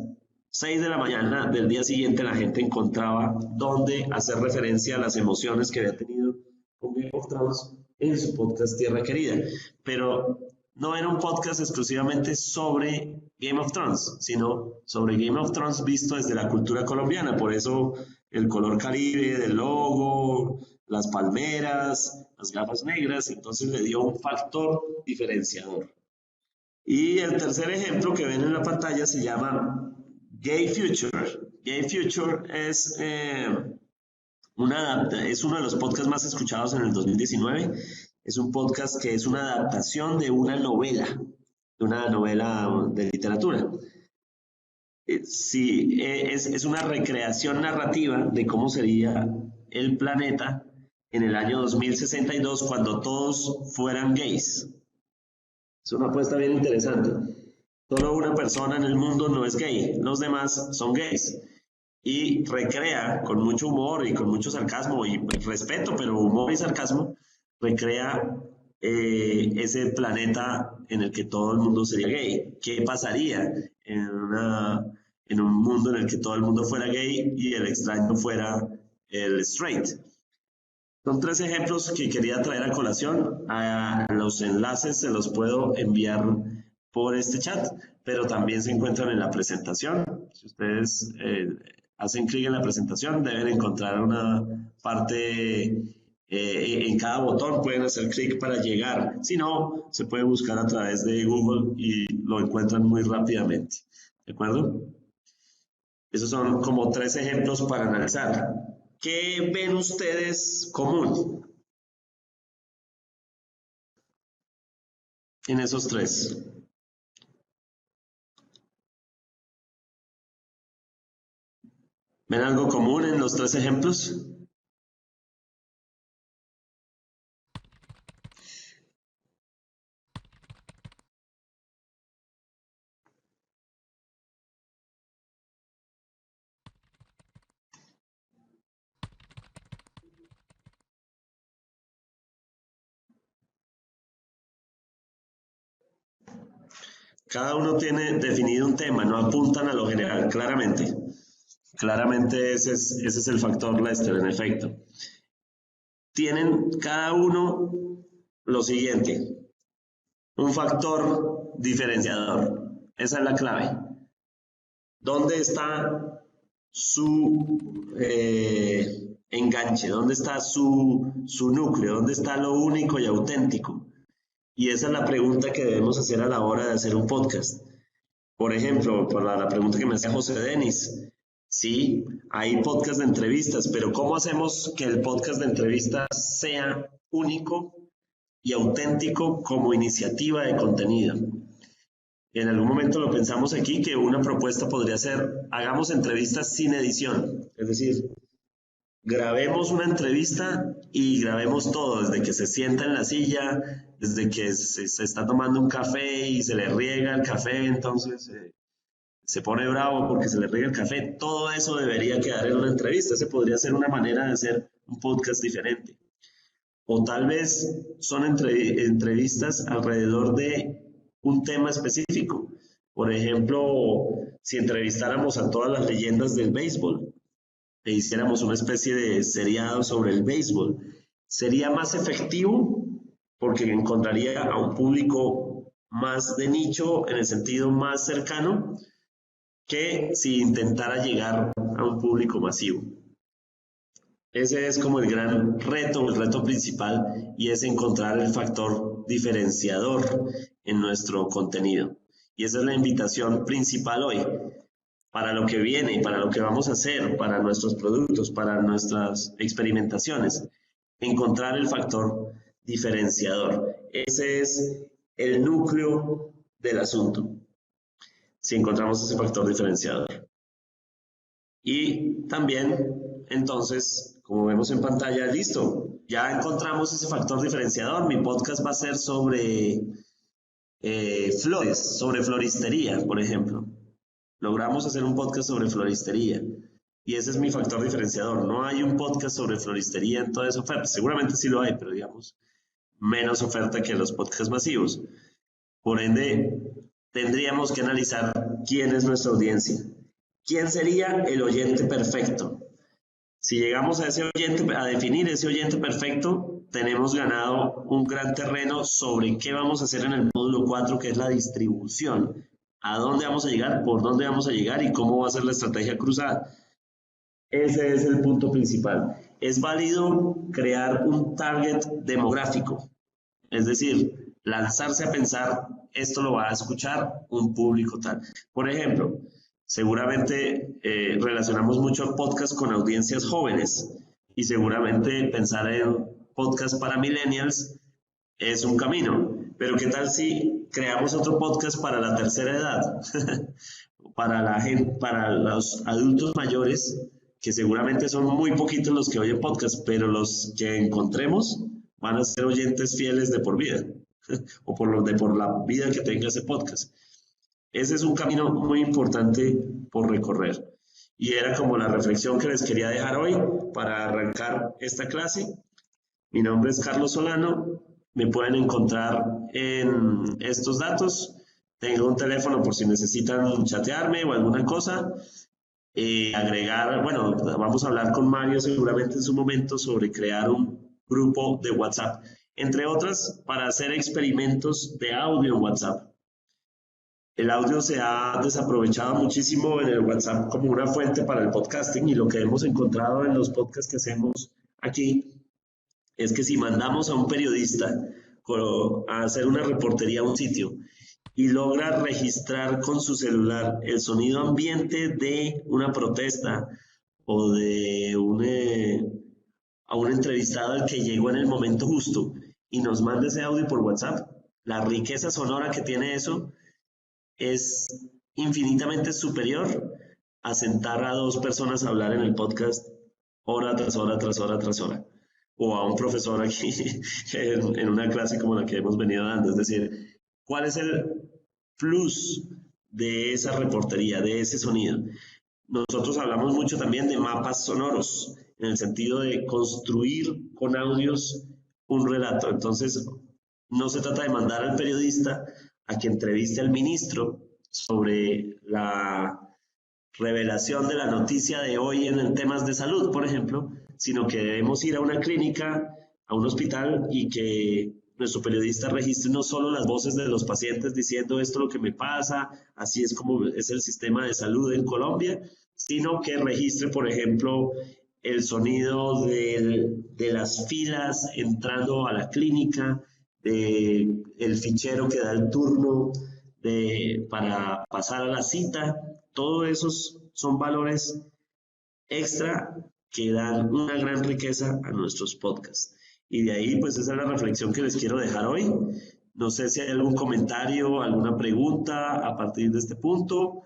6 de la mañana del día siguiente la gente encontraba dónde hacer referencia a las emociones que había tenido con Game of Thrones en su podcast Tierra Querida. Pero no era un podcast exclusivamente sobre Game of Thrones, sino sobre Game of Thrones visto desde la cultura colombiana. Por eso el color caribe del logo, las palmeras, las gafas negras, entonces le dio un factor diferenciador. Y el tercer ejemplo que ven en la pantalla se llama Gay Future. Gay Future es uno de los podcasts más escuchados en el 2019. Es un podcast que es una adaptación de una novela de literatura. Sí, es una recreación narrativa de cómo sería el planeta en el año 2062 cuando todos fueran gays. Es una apuesta bien interesante. Solo una persona en el mundo no es gay, los demás son gays. Y recrea con mucho humor y con mucho sarcasmo y respeto, pero humor y sarcasmo, recrea ese planeta en el que todo el mundo sería gay. ¿Qué pasaría en un mundo en el que todo el mundo fuera gay y el extraño fuera el straight? Son 3 ejemplos que quería traer a colación. A los enlaces se los puedo enviar por este chat, pero también se encuentran en la presentación. Si ustedes hacen clic en la presentación, deben encontrar una parte en cada botón, pueden hacer clic para llegar. Si no, se puede buscar a través de Google y lo encuentran muy rápidamente. ¿De acuerdo? Esos son como 3 ejemplos para analizar. ¿Qué ven ustedes común en esos 3? ¿Ven algo común en los 3 ejemplos? Cada uno tiene definido un tema, no apuntan a lo general, claramente. Claramente ese es el factor Lester, en efecto. Tienen cada uno lo siguiente, un factor diferenciador. Esa es la clave. ¿Dónde está su enganche? ¿Dónde está su núcleo? ¿Dónde está lo único y auténtico? Y esa es la pregunta que debemos hacer a la hora de hacer un podcast. Por ejemplo, por la pregunta que me hacía José Denis. Sí, hay podcast de entrevistas, pero ¿cómo hacemos que el podcast de entrevistas sea único y auténtico como iniciativa de contenido? En algún momento lo pensamos aquí que una propuesta podría ser, hagamos entrevistas sin edición, es decir, grabemos una entrevista y grabemos todo, desde que se sienta en la silla, desde que se está tomando un café y se le riega el café, entonces se pone bravo porque se le riega el café. Todo eso debería quedar en una entrevista. Esa podría ser una manera de hacer un podcast diferente. O tal vez son entrevistas alrededor de un tema específico. Por ejemplo, si entrevistáramos a todas las leyendas del béisbol e hiciéramos una especie de seriado sobre el béisbol, sería más efectivo porque encontraría a un público más de nicho, en el sentido más cercano, que si intentara llegar a un público masivo. Ese es como el gran reto, el reto principal, y es encontrar el factor diferenciador en nuestro contenido. Y esa es la invitación principal hoy, para lo que viene, para lo que vamos a hacer, para nuestros productos, para nuestras experimentaciones. Encontrar el factor diferenciador. Ese es el núcleo del asunto, si encontramos ese factor diferenciador. Y también, entonces, como vemos en pantalla, listo, ya encontramos ese factor diferenciador. Mi podcast va a ser sobre flores, sobre floristería, por ejemplo. Logramos hacer un podcast sobre floristería. Y ese es mi factor diferenciador. No hay un podcast sobre floristería en toda esa oferta. Seguramente sí lo hay, pero digamos, menos oferta que los podcasts masivos. Por ende, tendríamos que analizar quién es nuestra audiencia. ¿Quién sería el oyente perfecto? Si llegamos a ese oyente, a definir ese oyente perfecto, tenemos ganado un gran terreno sobre qué vamos a hacer en el módulo 4, que es la distribución. ¿A dónde vamos a llegar? ¿Por dónde vamos a llegar? ¿Y cómo va a ser la estrategia cruzada? Ese es el punto principal. Es válido crear un target demográfico, es decir, lanzarse a pensar, esto lo va a escuchar un público tal. Por ejemplo, seguramente relacionamos mucho podcast con audiencias jóvenes y seguramente pensar en podcast para millennials es un camino. Pero ¿qué tal si creamos otro podcast para la tercera edad? Para la gente, para los adultos mayores, que seguramente son muy poquitos los que oyen podcast, pero los que encontremos van a ser oyentes fieles de por vida, o por la vida que tenga ese podcast. Ese es un camino muy importante por recorrer. Y era como la reflexión que les quería dejar hoy para arrancar esta clase. Mi nombre es Carlos Solano. Me pueden encontrar en estos datos. Tengo un teléfono por si necesitan chatearme o alguna cosa. Agregar, bueno, vamos a hablar con Mario seguramente en su momento sobre crear un grupo de WhatsApp, entre otras, para hacer experimentos de audio en WhatsApp. El audio se ha desaprovechado muchísimo en el WhatsApp como una fuente para el podcasting, y lo que hemos encontrado en los podcasts que hacemos aquí es que si mandamos a un periodista a hacer una reportería a un sitio y logra registrar con su celular el sonido ambiente de una protesta o de a un entrevistado al que llegó en el momento justo y nos manda ese audio por WhatsApp, la riqueza sonora que tiene eso es infinitamente superior a sentar a dos personas a hablar en el podcast hora tras hora, tras hora, tras hora. O a un profesor aquí en una clase como la que hemos venido dando. Es decir, ¿cuál es el plus de esa reportería, de ese sonido? Nosotros hablamos mucho también de mapas sonoros, en el sentido de construir con audios un relato. Entonces, no se trata de mandar al periodista a que entreviste al ministro sobre la revelación de la noticia de hoy en temas de salud, por ejemplo, sino que debemos ir a una clínica, a un hospital, y que nuestro periodista registre no solo las voces de los pacientes diciendo esto es lo que me pasa, así es como es el sistema de salud en Colombia, sino que registre, por ejemplo, el sonido de las filas entrando a la clínica, el fichero que da el turno para pasar a la cita. Todos esos son valores extra que dan una gran riqueza a nuestros podcasts. Y de ahí, pues esa es la reflexión que les quiero dejar hoy. No sé si hay algún comentario, alguna pregunta a partir de este punto,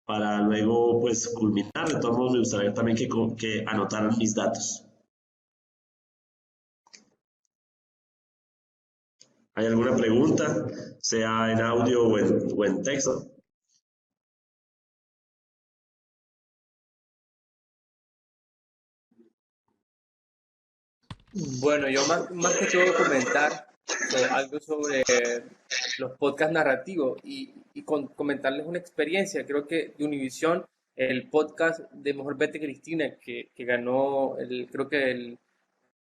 para luego, pues, culminar. De todos modos, me gustaría también que anotaran mis datos. ¿Hay alguna pregunta, sea en audio o en texto? Bueno, yo más que todo comentar algo sobre los podcasts narrativos y comentarles una experiencia. Creo que de Univision, el podcast de Mejor Vete Cristina, que ganó creo que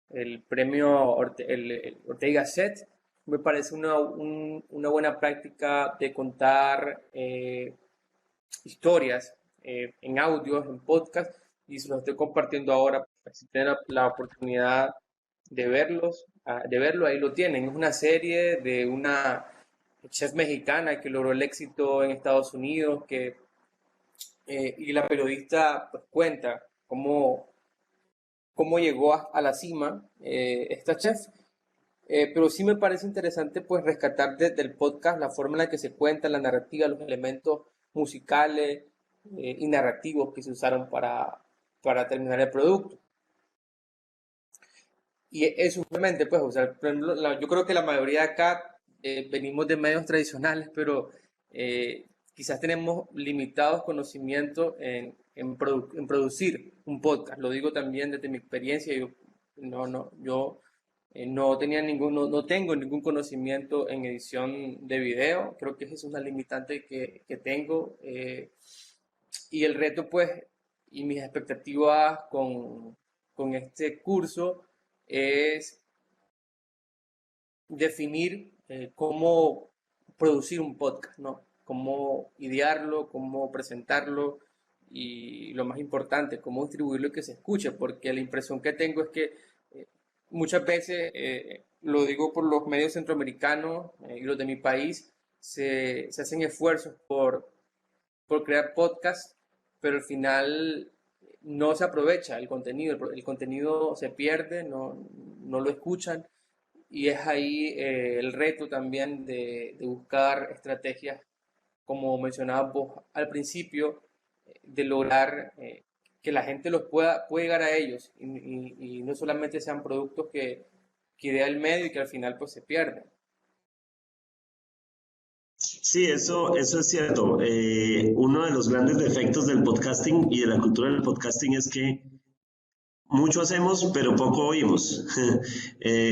el premio el Ortega Set, me parece una buena práctica de contar historias en audios, en podcast, y se los estoy compartiendo ahora. Si tienen la oportunidad de verlo, ahí lo tienen. Es una serie de una chef mexicana que logró el éxito en Estados Unidos, y la periodista pues, cuenta cómo llegó a la cima esta chef. Pero sí me parece interesante pues rescatar del podcast la forma en la que se cuenta, la narrativa, los elementos musicales y narrativos que se usaron para terminar el producto. Y eso simplemente, pues, o sea, por ejemplo, yo creo que la mayoría de acá venimos de medios tradicionales, pero que quizás tenemos limitados conocimientos en producir un podcast. Lo digo también desde mi experiencia. Yo no tenía no tengo ningún conocimiento en edición de video. Creo que esa es una limitante que tengo. Y el reto, pues, y mis expectativas con este curso es definir cómo producir un podcast, ¿no? Cómo idearlo, cómo presentarlo y lo más importante, cómo distribuirlo y que se escuche, porque la impresión que tengo es que muchas veces, lo digo por los medios centroamericanos y los de mi país, se hacen esfuerzos por crear podcasts, pero al final no se aprovecha el contenido se pierde, no lo escuchan y es ahí el reto también de buscar estrategias, como mencionabas vos al principio, de lograr que la gente pueda llegar a ellos y no solamente sean productos que idea el medio y que al final pues se pierden. Sí, eso es cierto. Uno de los grandes defectos del podcasting y de la cultura del podcasting es que mucho hacemos, pero poco oímos.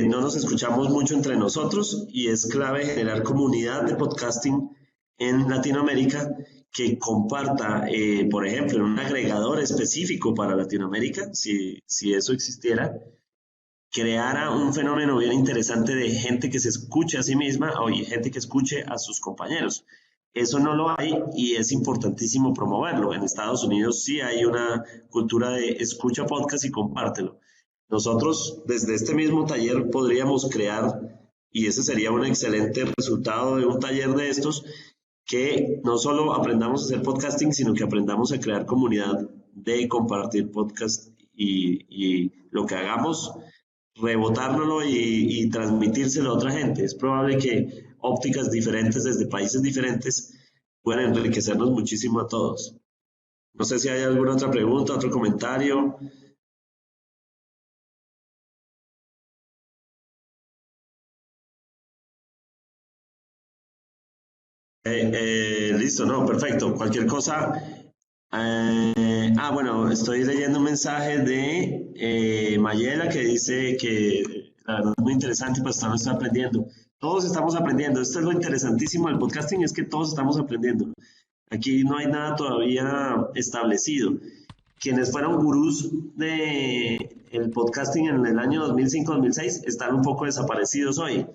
No nos escuchamos mucho entre nosotros y es clave generar comunidad de podcasting en Latinoamérica que comparta, por ejemplo, en un agregador específico para Latinoamérica, si eso existiera, creara un fenómeno bien interesante de gente que se escuche a sí misma o gente que escuche a sus compañeros. Eso no lo hay y es importantísimo promoverlo. En Estados Unidos sí hay una cultura de escucha podcast y compártelo. Nosotros desde este mismo taller podríamos crear, y ese sería un excelente resultado de un taller de estos, que no solo aprendamos a hacer podcasting, sino que aprendamos a crear comunidad de compartir podcast y lo que hagamos rebotárnoslo y transmitírselo a otra gente. Es probable que ópticas diferentes desde países diferentes puedan enriquecernos muchísimo a todos. No sé si hay alguna otra pregunta, otro comentario. Listo, no, perfecto. Cualquier cosa. Bueno, estoy leyendo un mensaje de Mayela que dice que la verdad es muy interesante y pues estamos aprendiendo. Todos estamos aprendiendo. Esto es lo interesantísimo del podcasting, es que todos estamos aprendiendo. Aquí no hay nada todavía establecido. Quienes fueron gurús de el podcasting en el año 2005-2006 están un poco desaparecidos hoy.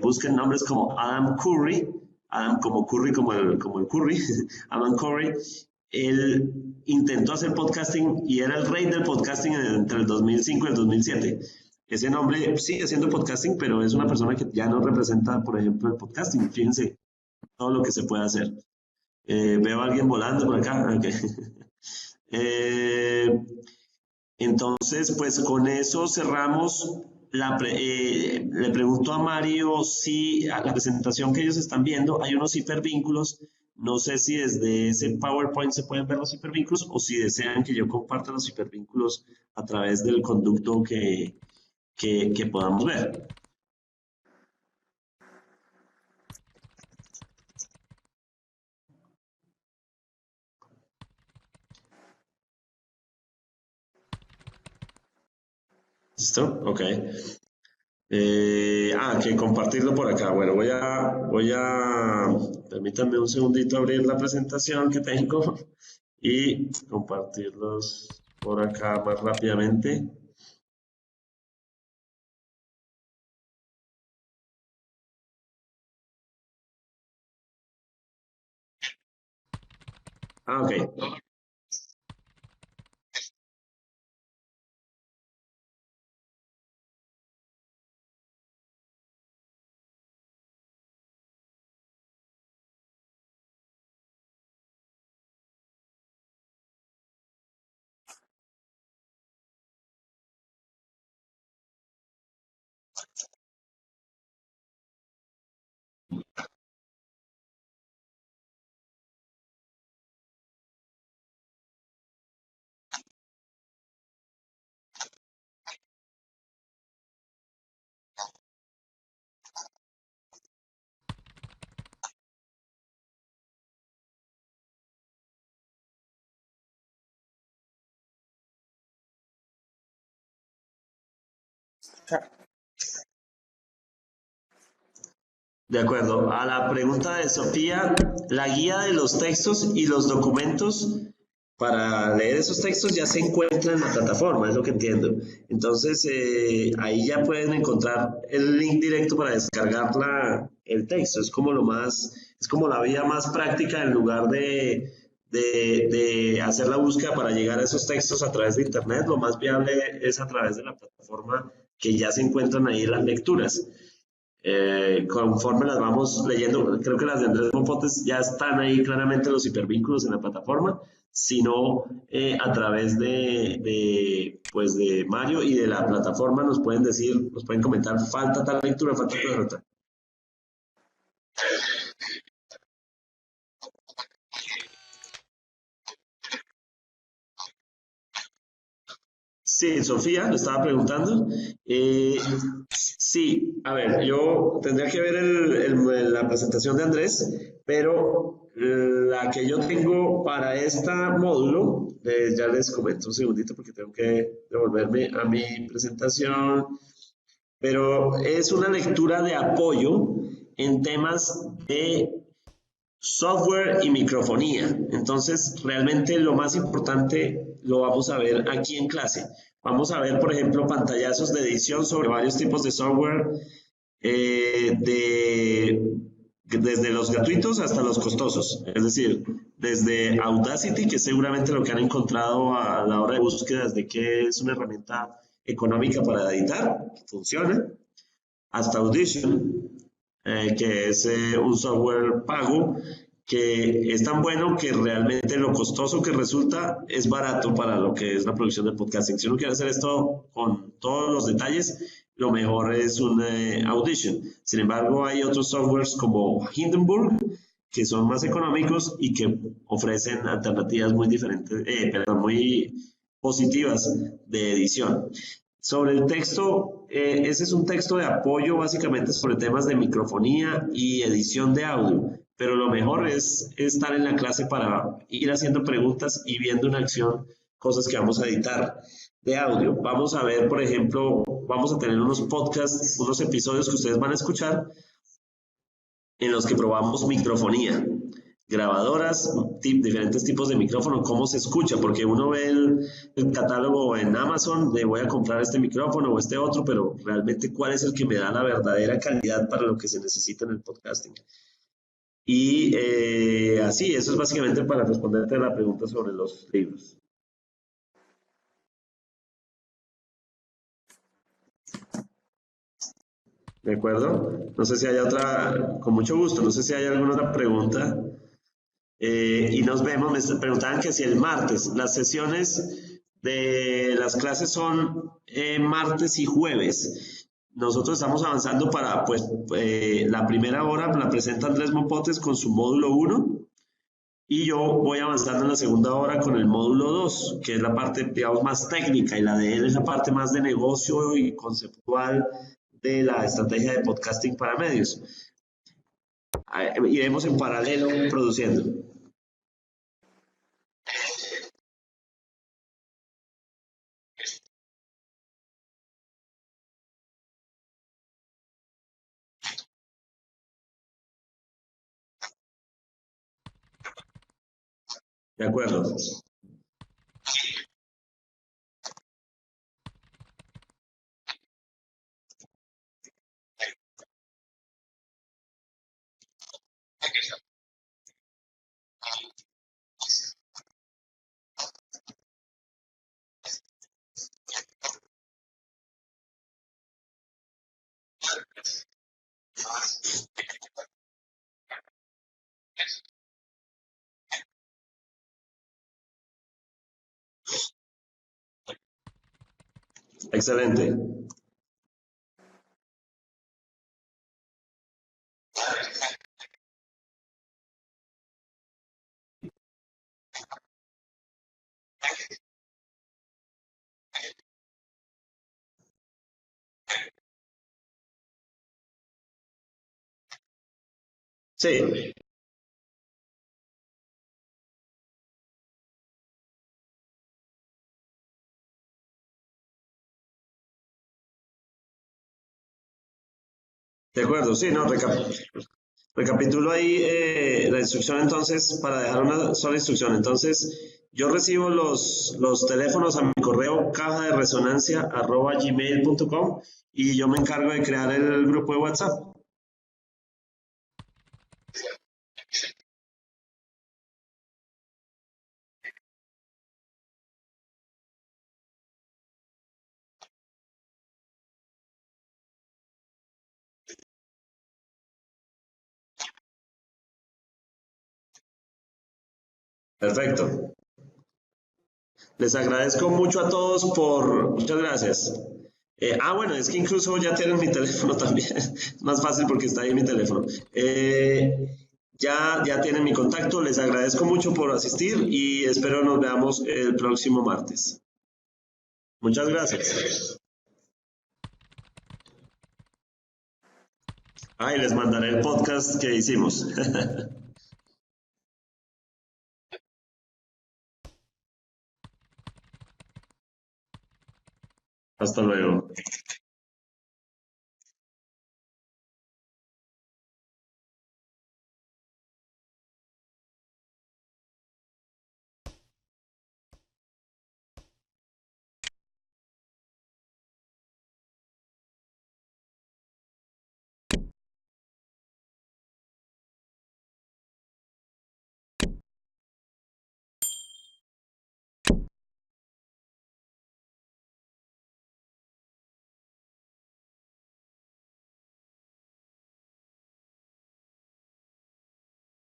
Busquen nombres como Adam Curry, Adam como Curry, como el Curry, Adam Curry. Él intentó hacer podcasting y era el rey del podcasting entre el 2005 y el 2007. Ese nombre sigue haciendo podcasting, pero es una persona que ya no representa, por ejemplo, el podcasting. Fíjense todo lo que se puede hacer. Veo a alguien volando por acá. Okay. Entonces, pues con eso cerramos. Le pregunto a Mario si a la presentación que ellos están viendo hay unos hipervínculos. No sé si desde ese PowerPoint se pueden ver los hipervínculos o si desean que yo comparta los hipervínculos a través del conducto que podamos ver. ¿Listo? Ok. Que compartirlo por acá. Bueno, permítanme un segundito abrir la presentación que tengo y compartirlos por acá más rápidamente. Ok. De acuerdo. A la pregunta de Sofía, la guía de los textos y los documentos para leer esos textos ya se encuentra en la plataforma, es lo que entiendo. Entonces, ahí ya pueden encontrar el link directo para descargar el texto. Es como es como la vía más práctica en lugar de hacer la búsqueda para llegar a esos textos a través de Internet. Lo más viable es a través de la plataforma que ya se encuentran ahí las lecturas. Conforme las vamos leyendo, creo que las de Andrés Bonfotes ya están ahí claramente los hipervínculos en la plataforma, sino a través pues de Mario y de la plataforma nos pueden decir, nos pueden comentar, falta tal lectura, falta tal otra. Sí, Sofía, lo estaba preguntando. Sí, a ver, yo tendría que ver la presentación de Andrés, pero la que yo tengo para este módulo, ya les comento un segundito porque tengo que devolverme a mi presentación, pero es una lectura de apoyo en temas de software y microfonía. Entonces, realmente lo más importante lo vamos a ver aquí en clase. Vamos a ver, por ejemplo, pantallazos de edición sobre varios tipos de software, desde los gratuitos hasta los costosos. Es decir, desde Audacity, que es seguramente lo que han encontrado a la hora de búsquedas de que es una herramienta económica para editar, que funciona, hasta Audition, que es un software pago que es tan bueno que realmente lo costoso que resulta es barato para lo que es la producción de podcasting. Si uno quiere hacer esto con todos los detalles, lo mejor es un Audition. Sin embargo, hay otros softwares como Hindenburg que son más económicos y que ofrecen alternativas muy diferentes, muy positivas de edición. Sobre el texto, ese es un texto de apoyo básicamente sobre temas de microfonía y edición de audio, pero lo mejor es estar en la clase para ir haciendo preguntas y viendo en acción cosas que vamos a editar de audio. Vamos a ver, por ejemplo, vamos a tener unos podcasts, unos episodios que ustedes van a escuchar en los que probamos microfonía, grabadoras, diferentes tipos de micrófono, cómo se escucha, porque uno ve el catálogo en Amazon de voy a comprar este micrófono o este otro, pero realmente cuál es el que me da la verdadera calidad para lo que se necesita en el podcasting. Y así, eso es básicamente para responderte a la pregunta sobre los libros. ¿De acuerdo? No sé si hay otra, con mucho gusto, no sé si hay alguna otra pregunta. Y nos vemos, me preguntaban que si el martes, las sesiones de las clases son martes y jueves. Nosotros estamos avanzando para, pues, la primera hora la presenta Andrés Mompotes con su módulo 1 y yo voy avanzando en la segunda hora con el módulo 2, que es la parte, digamos, más técnica y la de él es la parte más de negocio y conceptual de la estrategia de podcasting para medios. Iremos en paralelo produciendo. De acuerdo. Excelente. Sí. De acuerdo, sí, no, recapitulo ahí la instrucción entonces, para dejar una sola instrucción. Entonces, yo recibo los teléfonos a mi correo cajaderesonancia@gmail.com y yo me encargo de crear el grupo de WhatsApp. Perfecto. Les agradezco mucho a todos muchas gracias. Bueno, es que incluso ya tienen mi teléfono también. Más fácil porque está ahí mi teléfono. Ya tienen mi contacto. Les agradezco mucho por asistir y espero nos veamos el próximo martes. Muchas gracias. Y les mandaré el podcast que hicimos. Hasta luego.